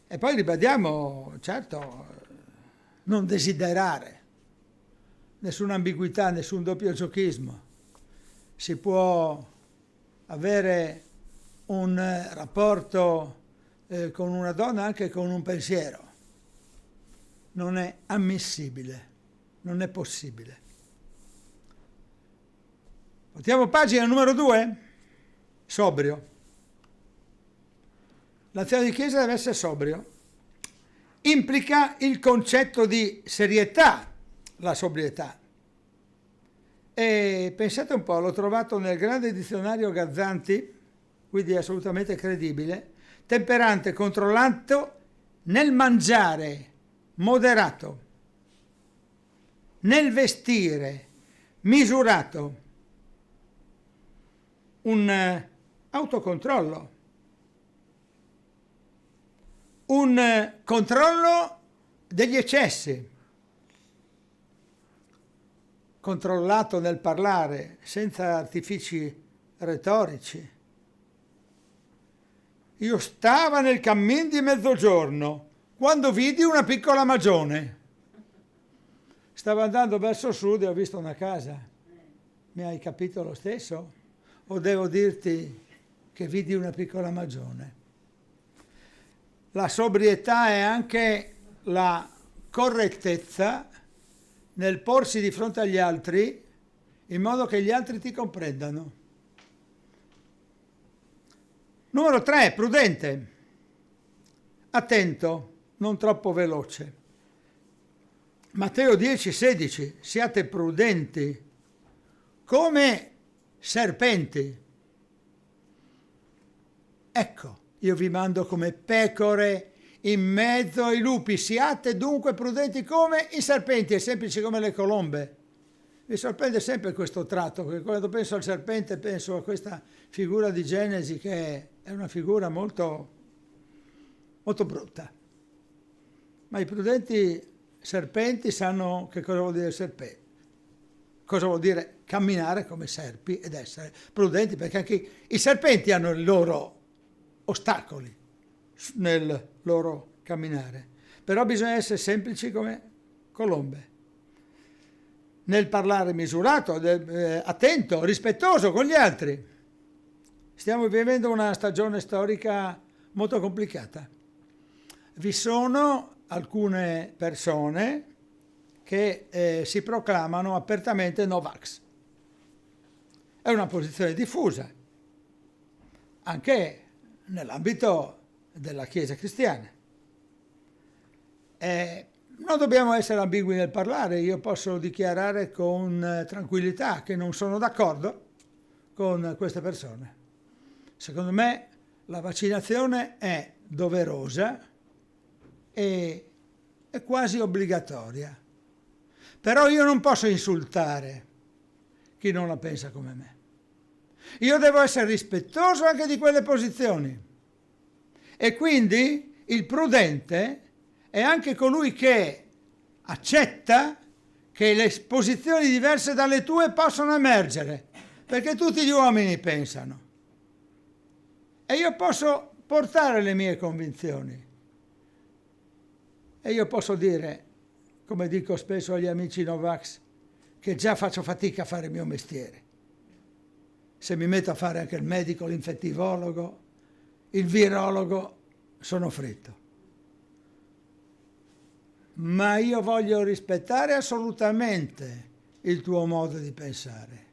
E poi ribadiamo, certo, non desiderare nessuna ambiguità, nessun doppio giochismo. Si può avere un rapporto con una donna anche con un pensiero. Non è ammissibile, non è possibile. Portiamo pagina numero 2. Sobrio. L'anziano di chiesa deve essere sobrio. Implica il concetto di serietà, la sobrietà. E pensate un po', l'ho trovato nel grande dizionario Gazzanti, quindi è assolutamente credibile, temperante, controllato nel mangiare, moderato, nel vestire, misurato, un autocontrollo, un controllo degli eccessi, controllato nel parlare, senza artifici retorici. Io stava nel cammin di mezzogiorno quando vidi una piccola magione. Stavo andando verso sud e ho visto una casa. Mi hai capito lo stesso? O devo dirti che vidi una piccola magione? La sobrietà è anche la correttezza nel porsi di fronte agli altri in modo che gli altri ti comprendano. Numero 3, prudente. Attento, non troppo veloce. Matteo 10,16, siate prudenti come serpenti. Ecco, io vi mando come pecore in mezzo ai lupi, siate dunque prudenti come i serpenti, è semplice come le colombe. Mi sorprende sempre questo tratto, perché quando penso al serpente penso a questa figura di Genesi che è una figura molto, molto brutta. Ma i prudenti serpenti sanno che cosa vuol dire serpente, cosa vuol dire camminare come serpi ed essere prudenti, perché anche i serpenti hanno i loro ostacoli nel loro camminare, però bisogna essere semplici come colombe, nel parlare misurato, attento, rispettoso con gli altri. Stiamo vivendo una stagione storica molto complicata. Vi sono alcune persone che si proclamano apertamente Novax. È una posizione diffusa, anche nell'ambito della Chiesa cristiana. Non dobbiamo essere ambigui nel parlare, io posso dichiarare con tranquillità che non sono d'accordo con queste persone. Secondo me la vaccinazione è doverosa e è quasi obbligatoria, però io non posso insultare chi non la pensa come me. Io devo essere rispettoso anche di quelle posizioni e quindi il prudente è anche colui che accetta che le posizioni diverse dalle tue possono emergere, perché tutti gli uomini pensano e io posso portare le mie convinzioni e io posso dire, come dico spesso agli amici Novax, che già faccio fatica a fare il mio mestiere. Se mi metto a fare anche il medico, l'infettivologo, il virologo, sono fritto. Ma io voglio rispettare assolutamente il tuo modo di pensare.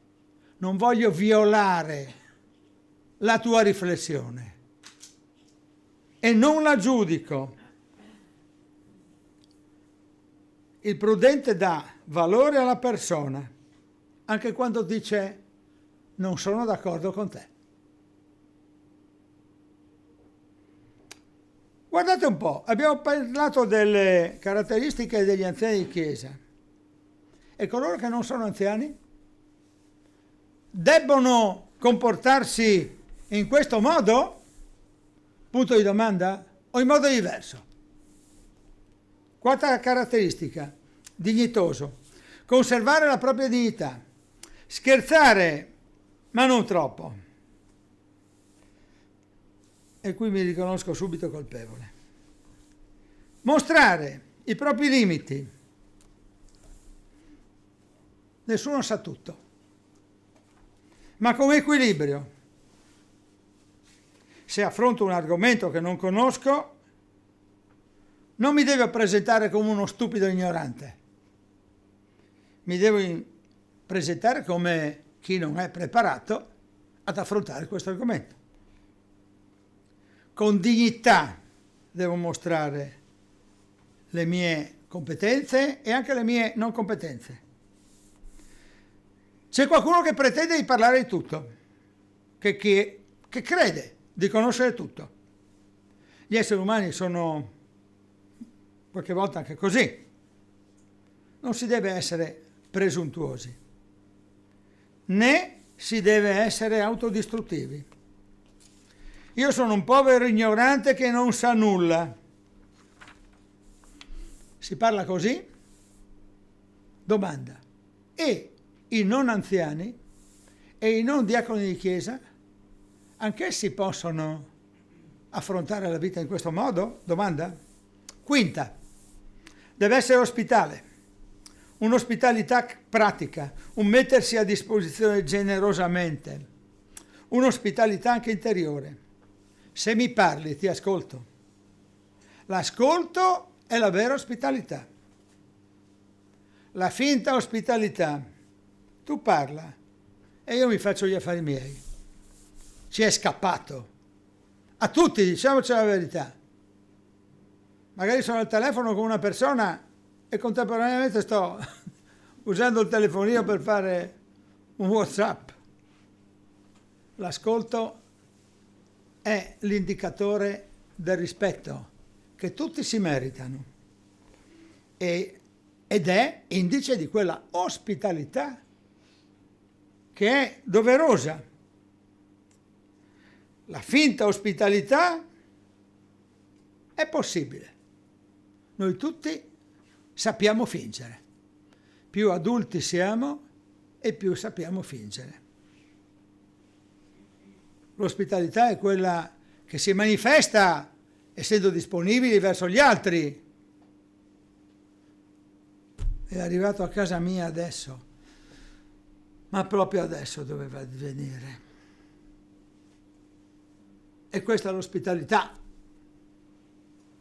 Non voglio violare la tua riflessione e non la giudico. Il prudente dà valore alla persona, anche quando dice non sono d'accordo con te. Guardate un po', abbiamo parlato delle caratteristiche degli anziani di chiesa e coloro che non sono anziani debbono comportarsi in questo modo? Punto di domanda? O in modo diverso? Quarta caratteristica, dignitoso, conservare la propria dignità, scherzare ma non troppo. E qui mi riconosco subito colpevole. Mostrare i propri limiti. Nessuno sa tutto, ma con equilibrio. Se affronto un argomento che non conosco, non mi devo presentare come uno stupido ignorante. Mi devo presentare come chi non è preparato ad affrontare questo argomento. Con dignità devo mostrare le mie competenze e anche le mie non competenze. C'è qualcuno che pretende di parlare di tutto, che crede di conoscere tutto. Gli esseri umani sono qualche volta anche così. Non si deve essere presuntuosi, né si deve essere autodistruttivi. Io sono un povero ignorante che non sa nulla. Si parla così? Domanda. E i non anziani e i non diaconi di chiesa, anch'essi possono affrontare la vita in questo modo? Domanda. Quinta. Deve essere ospitale. Un'ospitalità pratica, un mettersi a disposizione generosamente, un'ospitalità anche interiore. Se mi parli, ti ascolto. L'ascolto è la vera ospitalità. La finta ospitalità, tu parla e io mi faccio gli affari miei. Ci è scappato. A tutti, diciamoci la verità. Magari sono al telefono con una persona e contemporaneamente sto usando il telefonino per fare un WhatsApp. L'ascolto è l'indicatore del rispetto che tutti si meritano ed è indice di quella ospitalità che è doverosa. La finta ospitalità è possibile. Noi tutti sappiamo fingere. Più adulti siamo e più sappiamo fingere. L'ospitalità è quella che si manifesta essendo disponibili verso gli altri. È arrivato a casa mia adesso, ma proprio adesso doveva avvenire. E questa è l'ospitalità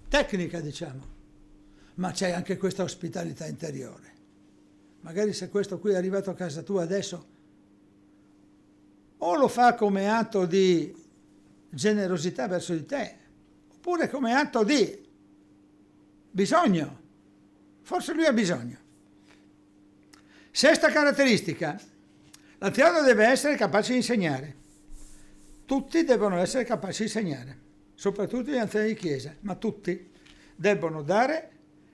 tecnica, diciamo, ma c'è anche questa ospitalità interiore. Magari se questo qui è arrivato a casa tua adesso, o lo fa come atto di generosità verso di te, oppure come atto di bisogno. Forse lui ha bisogno. Sesta caratteristica: l'anziano deve essere capace di insegnare. Tutti devono essere capaci di insegnare, soprattutto gli anziani di chiesa, ma tutti debbono dare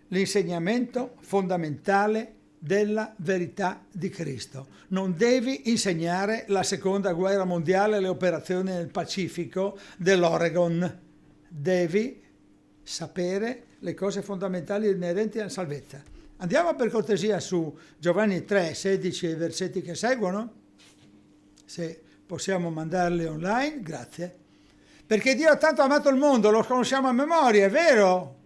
l'insegnamento fondamentale della verità di Cristo. Non devi insegnare la seconda guerra mondiale, le operazioni nel Pacifico dell'Oregon. Devi sapere le cose fondamentali inerenti alla salvezza. Andiamo per cortesia su Giovanni 3, 16 e i versetti che seguono. Se possiamo mandarli online, grazie. Perché Dio ha tanto amato il mondo, lo conosciamo a memoria, è vero?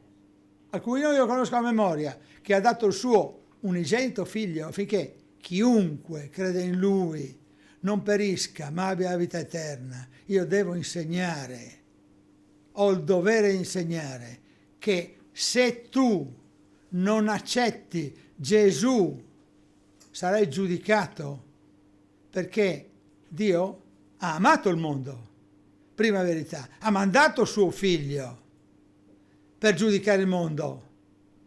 Alcuni noi lo conoscono a memoria, che ha dato il suo unigenito figlio affinché chiunque crede in lui non perisca ma abbia la vita eterna. Io devo insegnare, ho il dovere di insegnare che se tu non accetti Gesù sarai giudicato, perché Dio ha amato il mondo, prima verità, ha mandato suo figlio per giudicare il mondo,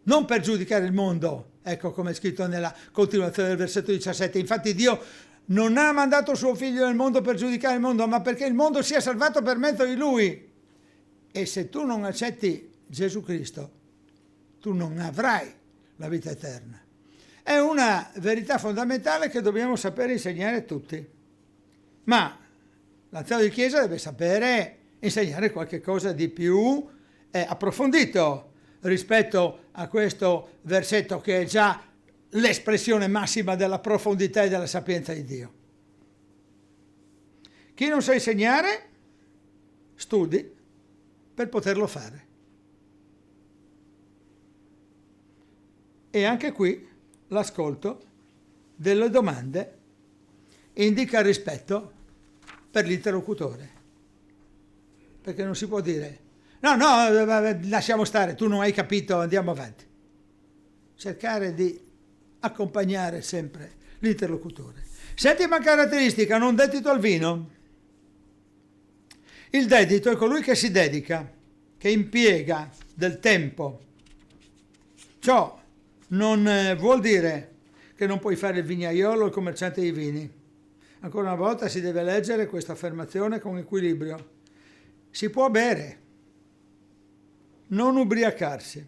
non per giudicare il mondo. Ecco come è scritto nella continuazione del versetto 17. Infatti Dio non ha mandato suo figlio nel mondo per giudicare il mondo, ma perché il mondo sia salvato per mezzo di lui. E se tu non accetti Gesù Cristo, tu non avrai la vita eterna. È una verità fondamentale che dobbiamo sapere insegnare a tutti. Ma l'anziano di chiesa deve sapere insegnare qualche cosa di più approfondito rispetto a questo versetto, che è già l'espressione massima della profondità e della sapienza di Dio. Chi non sa insegnare, studi per poterlo fare. E anche qui l'ascolto delle domande indica il rispetto per l'interlocutore. Perché non si può dire no, lasciamo stare, tu non hai capito, andiamo avanti. Cercare di accompagnare sempre l'interlocutore. Settima caratteristica, non dedito al vino. Il dedito è colui che si dedica, che impiega del tempo. Ciò non vuol dire che non puoi fare il vignaiolo o il commerciante di vini. Ancora una volta si deve leggere questa affermazione con equilibrio. Si può bere, non ubriacarsi.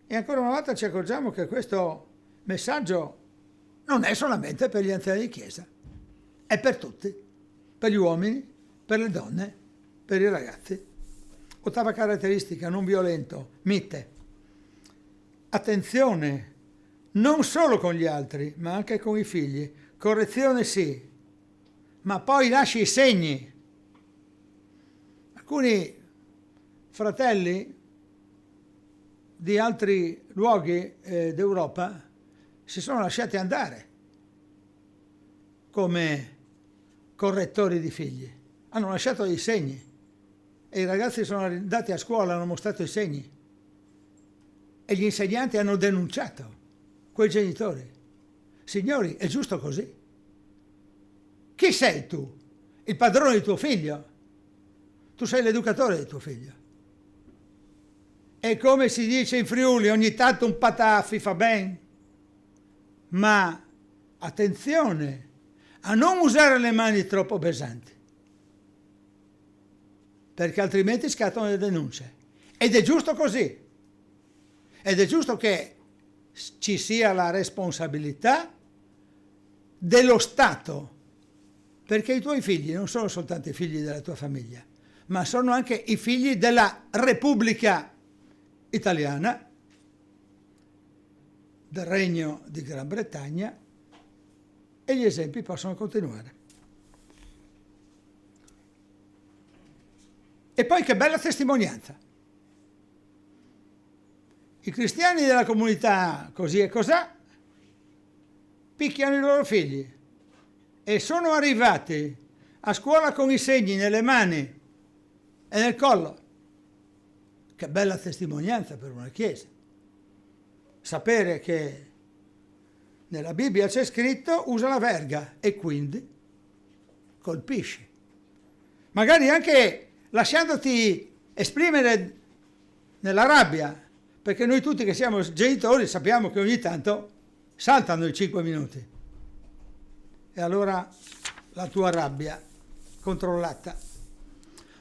E ancora una volta ci accorgiamo che questo messaggio non è solamente per gli anziani di chiesa, è per tutti, per gli uomini, per le donne, per i ragazzi. Ottava caratteristica, non violento, mite. Attenzione, non solo con gli altri, ma anche con i figli. Correzione sì, ma poi lasci i segni. Alcuni fratelli di altri luoghi d'Europa si sono lasciati andare come correttori di figli. Hanno lasciato dei segni e i ragazzi sono andati a scuola, hanno mostrato i segni e gli insegnanti hanno denunciato quei genitori. Signori, è giusto così? Chi sei tu? Il padrone di tuo figlio? tu sei l'educatore di tuo figlio. E come si dice in Friuli, ogni tanto un pataffi fa ben, ma attenzione a non usare le mani troppo pesanti, perché altrimenti scattano le denunce. Ed è giusto così. Ed è giusto che ci sia la responsabilità dello Stato, perché i tuoi figli non sono soltanto i figli della tua famiglia, ma sono anche i figli della Repubblica Italiana, del Regno di Gran Bretagna, e gli esempi possono continuare. E poi che bella testimonianza. I cristiani della comunità così e cosà picchiano i loro figli e sono arrivati a scuola con i segni nelle mani e nel collo. Che bella testimonianza per una chiesa. Sapere che nella Bibbia c'è scritto usa la verga e quindi colpisci. Magari anche lasciandoti esprimere nella rabbia, perché noi tutti che siamo genitori sappiamo che ogni tanto saltano i 5 minuti. E allora la tua rabbia controllata.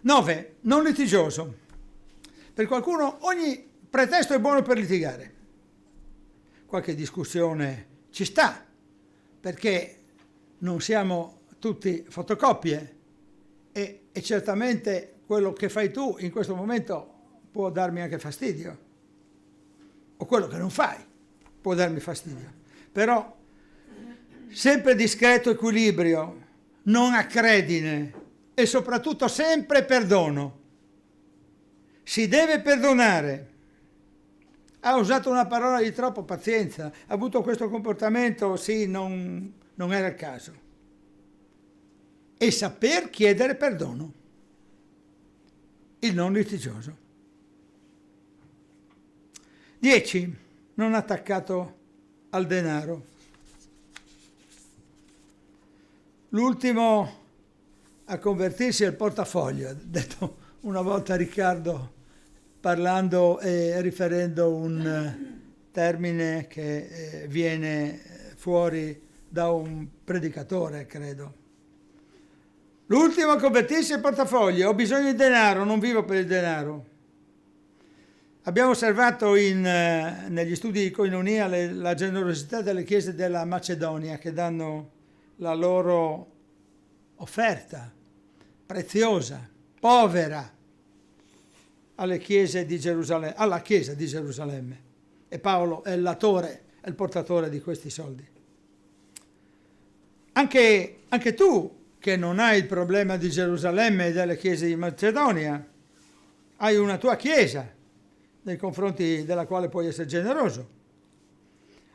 9. Non litigioso. Per qualcuno ogni pretesto è buono per litigare. Qualche discussione ci sta, perché non siamo tutti fotocopie e certamente quello che fai tu in questo momento può darmi anche fastidio, o quello che non fai può darmi fastidio. Però sempre discreto equilibrio, non acredine e soprattutto sempre perdono. Si deve perdonare. Ha usato una parola di troppo, pazienza. Ha avuto questo comportamento, sì, non era il caso. E saper chiedere perdono. Il non litigioso. 10. Non attaccato al denaro. L'ultimo a convertirsi è il portafoglio, ha detto una volta Riccardo, parlando e riferendo un termine che viene fuori da un predicatore, credo. L'ultimo a convertirsi è il portafoglio. Ho bisogno di denaro, non vivo per il denaro. Abbiamo osservato negli studi di koinonia la generosità delle chiese della Macedonia, che danno la loro offerta preziosa, povera, alla chiesa di Gerusalemme. E Paolo è l'attore, è il portatore di questi soldi. Anche tu, che non hai il problema di Gerusalemme e delle chiese di Macedonia, hai una tua chiesa nei confronti della quale puoi essere generoso.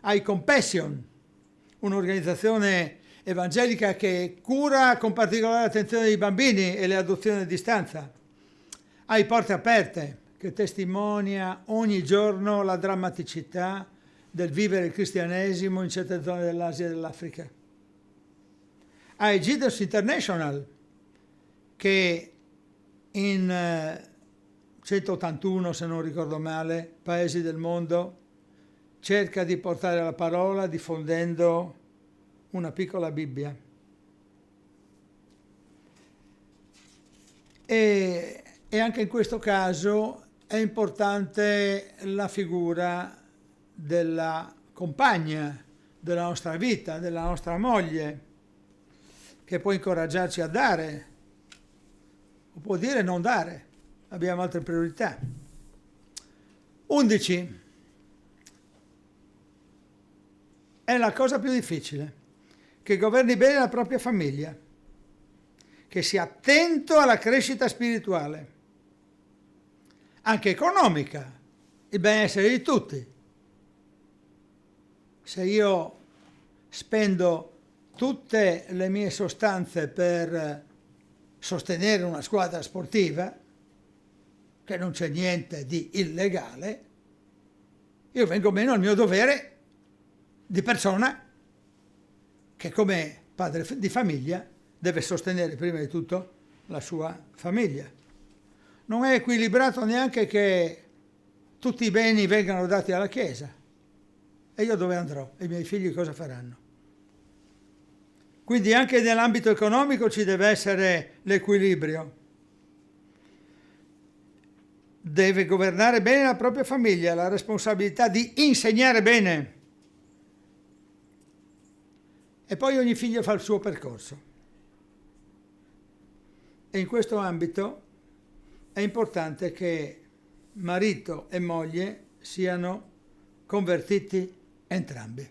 Hai Compassion, un'organizzazione evangelica che cura con particolare attenzione i bambini e le adozioni a distanza. Hai Porte Aperte, che testimonia ogni giorno la drammaticità del vivere il cristianesimo in certe zone dell'Asia e dell'Africa. Hai Jesus International, che in 181, se non ricordo male, paesi del mondo, cerca di portare la parola diffondendo una piccola Bibbia. E anche in questo caso è importante la figura della compagna della nostra vita, della nostra moglie, che può incoraggiarci a dare, o può dire non dare. Abbiamo altre priorità. 11. È la cosa più difficile, che governi bene la propria famiglia, che sia attento alla crescita spirituale, anche economica, il benessere di tutti. Se io spendo tutte le mie sostanze per sostenere una squadra sportiva, che non c'è niente di illegale, io vengo meno al mio dovere di persona che come padre di famiglia deve sostenere prima di tutto la sua famiglia. non è equilibrato neanche che tutti i beni vengano dati alla Chiesa. E io dove andrò? E i miei figli cosa faranno? Quindi anche nell'ambito economico ci deve essere l'equilibrio. Deve governare bene la propria famiglia, la responsabilità di insegnare bene. E poi ogni figlio fa il suo percorso. E in questo ambito è importante che marito e moglie siano convertiti entrambi,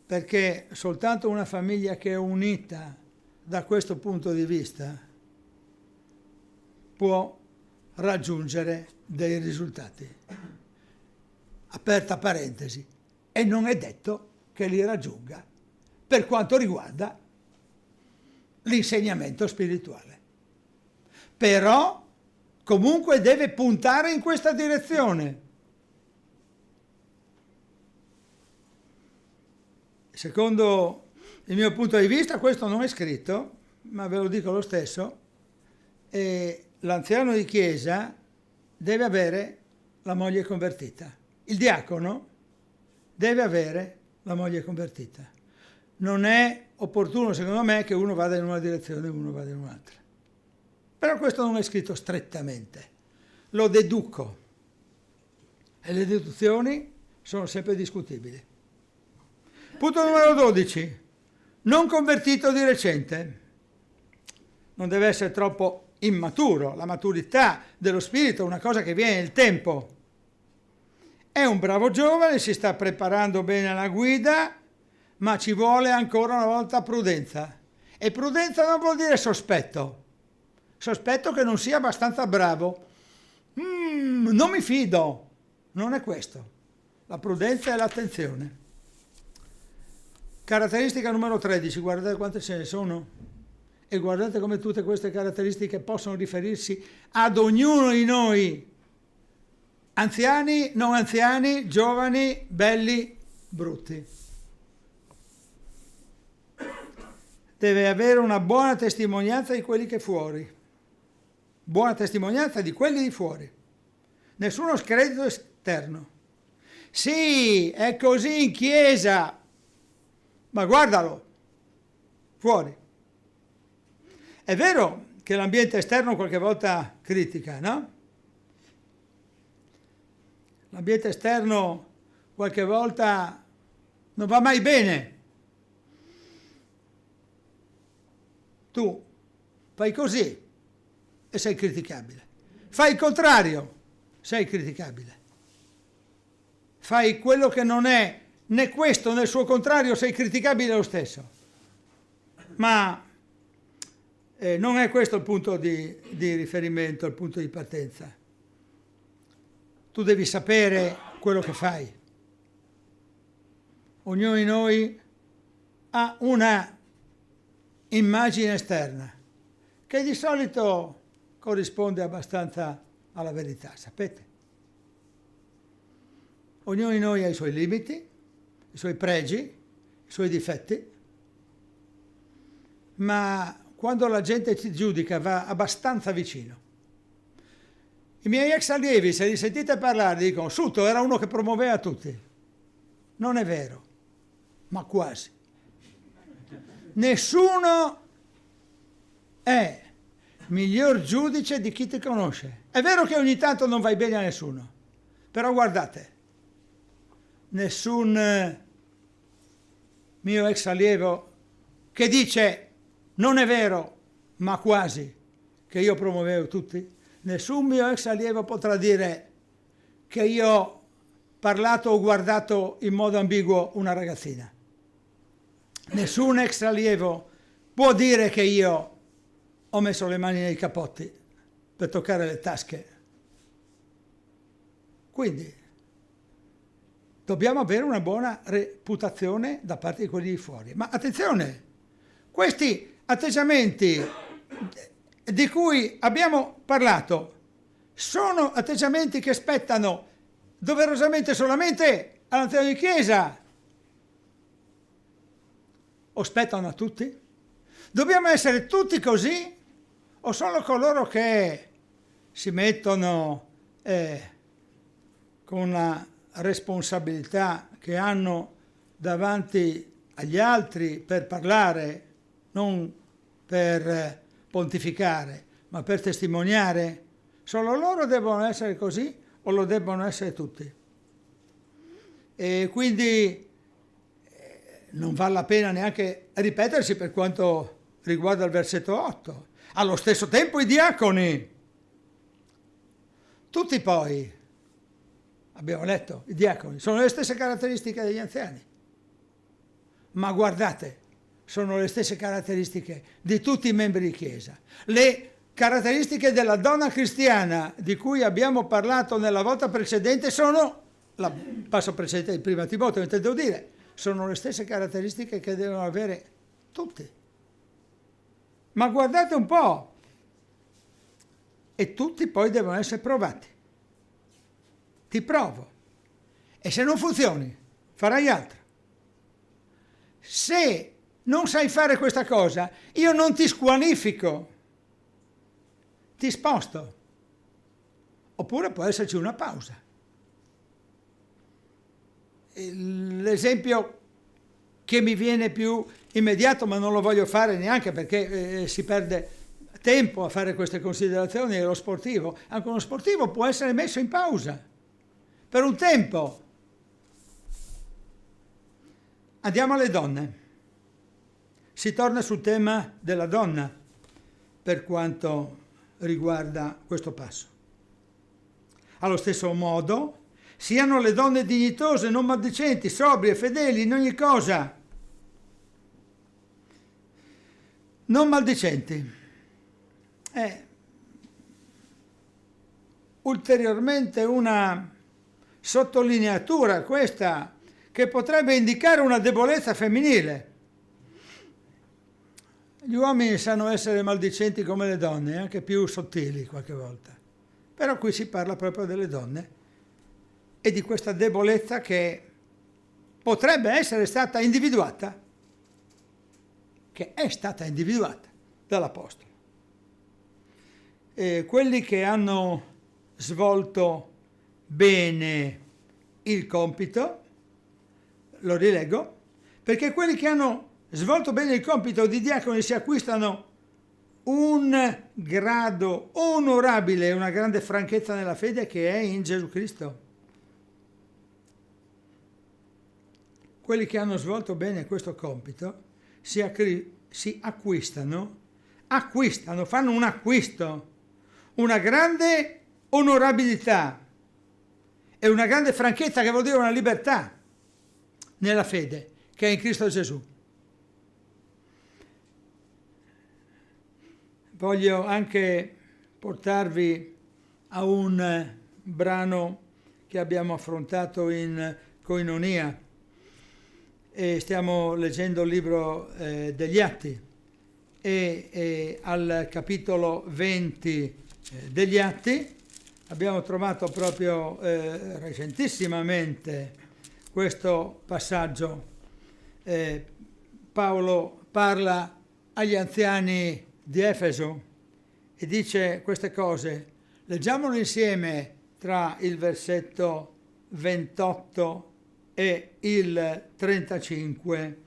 perché soltanto una famiglia che è unita da questo punto di vista può raggiungere dei risultati. Aperta parentesi, e non è detto che li raggiunga per quanto riguarda l'insegnamento spirituale. Però comunque deve puntare in questa direzione. Secondo il mio punto di vista, questo non è scritto, ma ve lo dico lo stesso, e l'anziano di chiesa deve avere la moglie convertita. Il diacono deve avere la moglie convertita. Non è opportuno, secondo me, che uno vada in una direzione e uno vada in un'altra. Però questo non è scritto strettamente. Lo deduco. E le deduzioni sono sempre discutibili. Punto numero 12. Non convertito di recente. Non deve essere troppo immaturo. La maturità dello spirito è una cosa che viene nel tempo. È un bravo giovane, si sta preparando bene alla guida, ma ci vuole ancora una volta prudenza. E prudenza non vuol dire sospetto. Sospetto che non sia abbastanza bravo. Non mi fido. Non è questo. La prudenza e l'attenzione. Caratteristica numero 13, guardate quante ce ne sono. E guardate come tutte queste caratteristiche possono riferirsi ad ognuno di noi. Anziani, non anziani, giovani, belli, brutti. Deve avere una buona testimonianza di quelli che fuori. Buona testimonianza di quelli di fuori. Nessuno scredito esterno. Sì, è così in chiesa, ma guardalo, fuori. È vero che l'ambiente esterno qualche volta critica, no? L'ambiente esterno qualche volta non va mai bene. Tu fai così e sei criticabile. Fai il contrario, sei criticabile. Fai quello che non è né questo né il suo contrario, sei criticabile lo stesso. Ma non è questo il punto di riferimento, il punto di partenza. Tu devi sapere quello che fai. Ognuno di noi ha una immagine esterna che di solito corrisponde abbastanza alla verità, sapete? Ognuno di noi ha i suoi limiti, i suoi pregi, i suoi difetti, ma quando la gente ci giudica va abbastanza vicino. I miei ex allievi, se li sentite parlare, dicono Suto era uno che promuoveva tutti. Non è vero, ma quasi. Nessuno è miglior giudice di chi ti conosce. È vero che ogni tanto non vai bene a nessuno, però guardate, nessun mio ex allievo che dice non è vero, ma quasi, che io promuovevo tutti, nessun mio ex allievo potrà dire che io ho parlato o guardato in modo ambiguo una ragazzina. Nessun ex allievo può dire che io ho messo le mani nei capotti per toccare le tasche. Quindi dobbiamo avere una buona reputazione da parte di quelli di fuori. Ma attenzione, questi atteggiamenti di cui abbiamo parlato sono atteggiamenti che spettano doverosamente solamente all'anziano di chiesa o spettano a tutti? Dobbiamo essere tutti così o solo coloro che si mettono con la responsabilità che hanno davanti agli altri per parlare, non per pontificare, ma per testimoniare, solo loro devono essere così o lo debbono essere tutti? E quindi non vale la pena neanche ripetersi per quanto riguarda il versetto 8. Allo stesso tempo i diaconi, tutti poi, abbiamo letto, i diaconi sono le stesse caratteristiche degli anziani, ma guardate, sono le stesse caratteristiche di tutti i membri di Chiesa. Le caratteristiche della donna cristiana di cui abbiamo parlato nella volta precedente sono, passo precedente di prima Timoteo intendo dire, sono le stesse caratteristiche che devono avere tutti. Ma guardate un po', e tutti poi devono essere provati. Ti provo, e se non funzioni, farai altro. Se non sai fare questa cosa, io non ti squalifico, ti sposto. Oppure può esserci una pausa. L'esempio che mi viene più immediato, ma non lo voglio fare neanche perché si perde tempo a fare queste considerazioni, è lo sportivo. Anche uno sportivo può essere messo in pausa per un tempo. Andiamo alle donne. Si torna sul tema della donna per quanto riguarda questo passo. Allo stesso modo, siano le donne dignitose, non maldicenti, sobrie, fedeli in ogni cosa. Non maldicenti. Ulteriormente una sottolineatura questa che potrebbe indicare una debolezza femminile. Gli uomini sanno essere maldicenti come le donne, anche più sottili qualche volta. Però qui si parla proprio delle donne e di questa debolezza che potrebbe essere stata individuata, che è stata individuata dall'Apostolo. E quelli che hanno svolto bene il compito, lo rileggo, perché quelli che hanno svolto bene il compito di diaconi si acquistano un grado onorabile e una grande franchezza nella fede che è in Gesù Cristo. Quelli che hanno svolto bene questo compito si acquistano, fanno un acquisto, una grande onorabilità e una grande franchezza, che vuol dire una libertà nella fede che è in Cristo Gesù. Voglio anche portarvi a un brano che abbiamo affrontato in Koinonia e stiamo leggendo il libro degli Atti e al capitolo 20 degli Atti abbiamo trovato proprio recentissimamente questo passaggio. Paolo parla agli anziani di Efeso e dice queste cose. Leggiamolo insieme tra il versetto 28 e il 35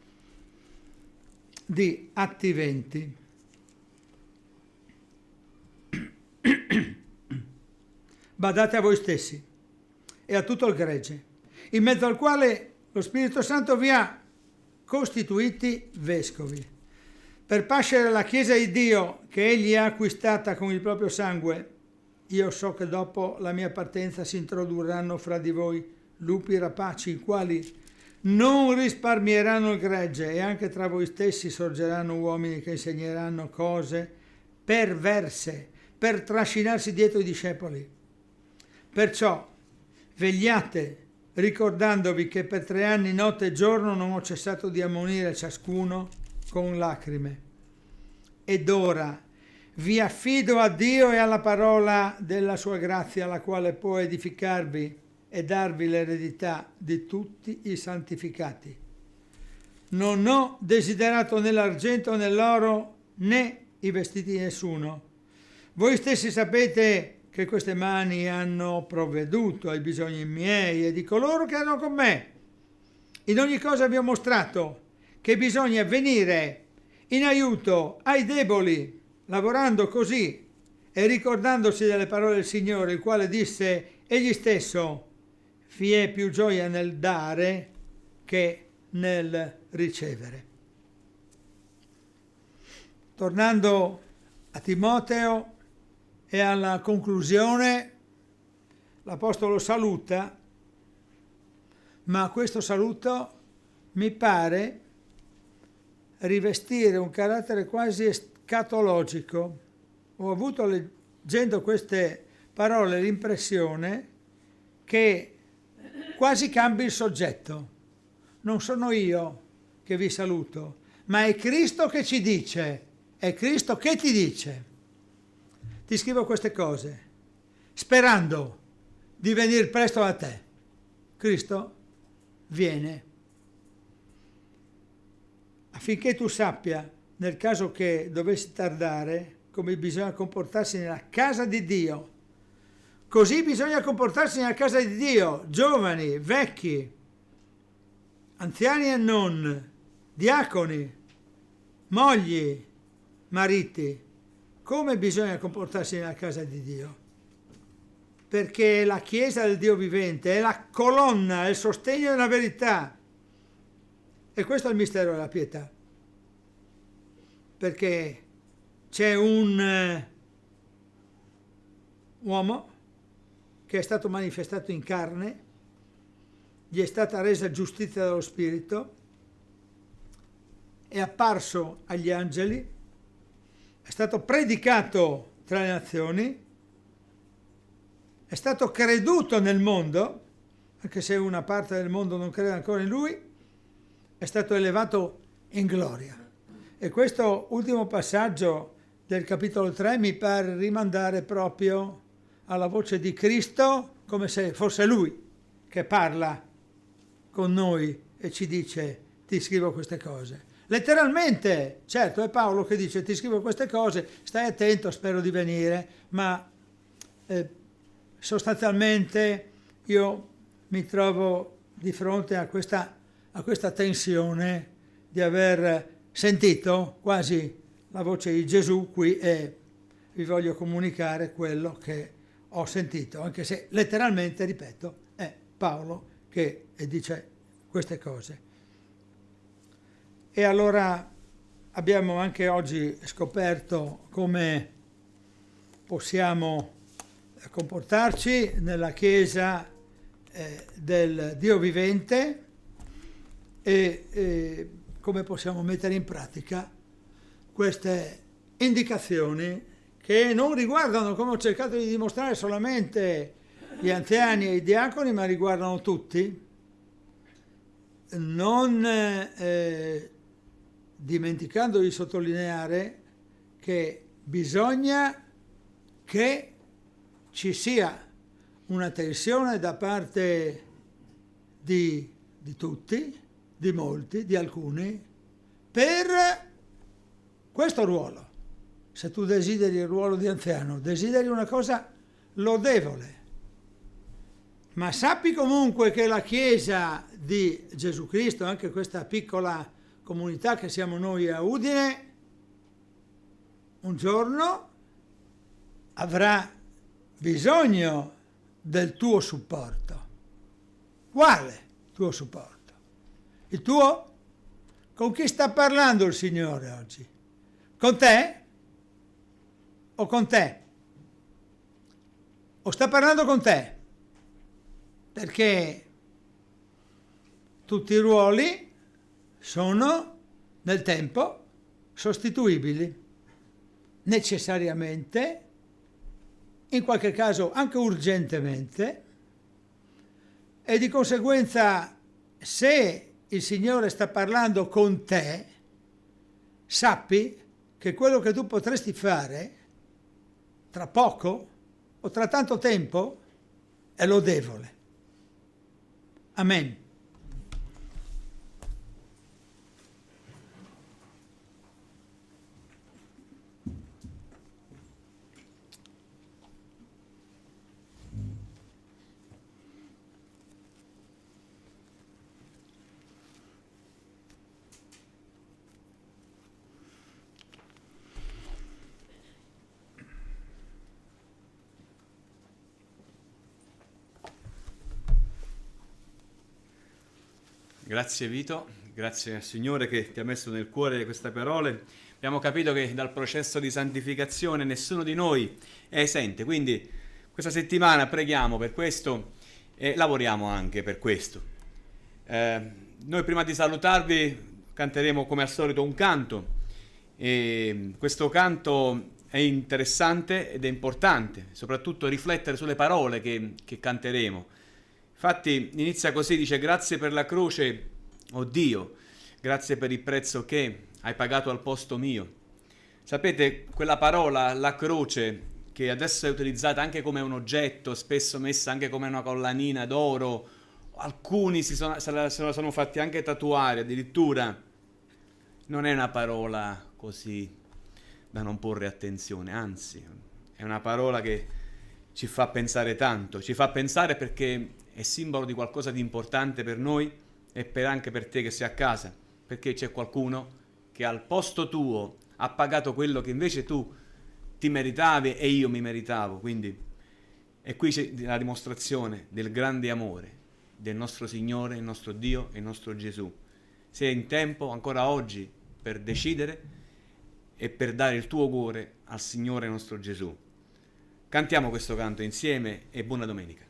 di Atti 20. Badate a voi stessi e a tutto il gregge, in mezzo al quale lo Spirito Santo vi ha costituiti vescovi, per pascere la Chiesa di Dio che Egli ha acquistata con il proprio sangue. Io so che dopo la mia partenza si introdurranno fra di voi lupi rapaci, i quali non risparmieranno il gregge, e anche tra voi stessi sorgeranno uomini che insegneranno cose perverse per trascinarsi dietro i discepoli. Perciò vegliate, ricordandovi che per 3 anni notte e giorno non ho cessato di ammonire ciascuno con lacrime. Ed ora vi affido a Dio e alla parola della sua grazia, la quale può edificarvi e darvi l'eredità di tutti i santificati. Non ho desiderato né l'argento né l'oro né i vestiti di nessuno. Voi stessi sapete che che queste mani hanno provveduto ai bisogni miei e di coloro che erano con me. In ogni cosa vi ho mostrato che bisogna venire in aiuto ai deboli, lavorando così e ricordandosi delle parole del Signore, il quale disse egli stesso: vi è più gioia nel dare che nel ricevere. Tornando a Timoteo e alla conclusione, l'Apostolo saluta, ma questo saluto mi pare rivestire un carattere quasi escatologico. Ho avuto, leggendo queste parole, l'impressione che quasi cambi il soggetto. Non sono io che vi saluto, ma è Cristo che ci dice, è Cristo che ti dice: ti scrivo queste cose sperando di venire presto a te. Cristo viene, affinché tu sappia, nel caso che dovessi tardare, come bisogna comportarsi nella casa di Dio. Così bisogna comportarsi nella casa di Dio, giovani, vecchi, anziani e non, diaconi, mogli, mariti. Come bisogna comportarsi nella casa di Dio? Perché la Chiesa del Dio vivente è la colonna, è il sostegno della verità. E questo è il mistero della pietà. Perché c'è un uomo che è stato manifestato in carne, gli è stata resa giustizia dallo Spirito, è apparso agli angeli, è stato predicato tra le nazioni, è stato creduto nel mondo, anche se una parte del mondo non crede ancora in lui, è stato elevato in gloria. E questo ultimo passaggio del capitolo 3 mi pare rimandare proprio alla voce di Cristo, come se fosse Lui che parla con noi e ci dice: ti scrivo queste cose. Letteralmente, certo, è Paolo che dice: ti scrivo queste cose, stai attento, spero di venire, ma sostanzialmente io mi trovo di fronte a questa tensione di aver sentito quasi la voce di Gesù qui, e vi voglio comunicare quello che ho sentito, anche se letteralmente, ripeto, è Paolo che dice queste cose. E allora abbiamo anche oggi scoperto come possiamo comportarci nella Chiesa del Dio vivente e come possiamo mettere in pratica queste indicazioni che non riguardano, come ho cercato di dimostrare, solamente gli anziani e i diaconi, ma riguardano tutti, non dimenticando di sottolineare che bisogna che ci sia una tensione da parte di tutti, di molti, di alcuni, per questo ruolo. Se tu desideri il ruolo di anziano, desideri una cosa lodevole, ma sappi comunque che la Chiesa di Gesù Cristo, anche questa piccola comunità che siamo noi a Udine, un giorno avrà bisogno del tuo supporto. Quale tuo supporto? Il tuo? Con chi sta parlando il Signore oggi? Con te? O con te? O sta parlando con te? Perché tutti i ruoli sono nel tempo sostituibili, necessariamente, in qualche caso anche urgentemente, e di conseguenza, se il Signore sta parlando con te, sappi che quello che tu potresti fare tra poco o tra tanto tempo è lodevole. Amen. Grazie Vito, grazie al Signore che ti ha messo nel cuore queste parole. Abbiamo capito che dal processo di santificazione nessuno di noi è esente, quindi questa settimana preghiamo per questo e lavoriamo anche per questo. Noi prima di salutarvi canteremo come al solito un canto, e questo canto è interessante ed è importante, soprattutto riflettere sulle parole che canteremo. Infatti inizia così, dice: grazie per la croce, oh Dio, grazie per il prezzo che hai pagato al posto mio. Sapete, quella parola, la croce, che adesso è utilizzata anche come un oggetto, spesso messa anche come una collanina d'oro, alcuni se la sono fatti anche tatuare addirittura, non è una parola così da non porre attenzione, anzi è una parola che ci fa pensare tanto, ci fa pensare perché è simbolo di qualcosa di importante per noi e anche per te che sei a casa, perché c'è qualcuno che al posto tuo ha pagato quello che invece tu ti meritavi e io mi meritavo. Quindi e qui c'è la dimostrazione del grande amore del nostro Signore, il nostro Dio e il nostro Gesù. Sei in tempo ancora oggi per decidere e per dare il tuo cuore al Signore nostro Gesù. Cantiamo questo canto insieme e buona domenica.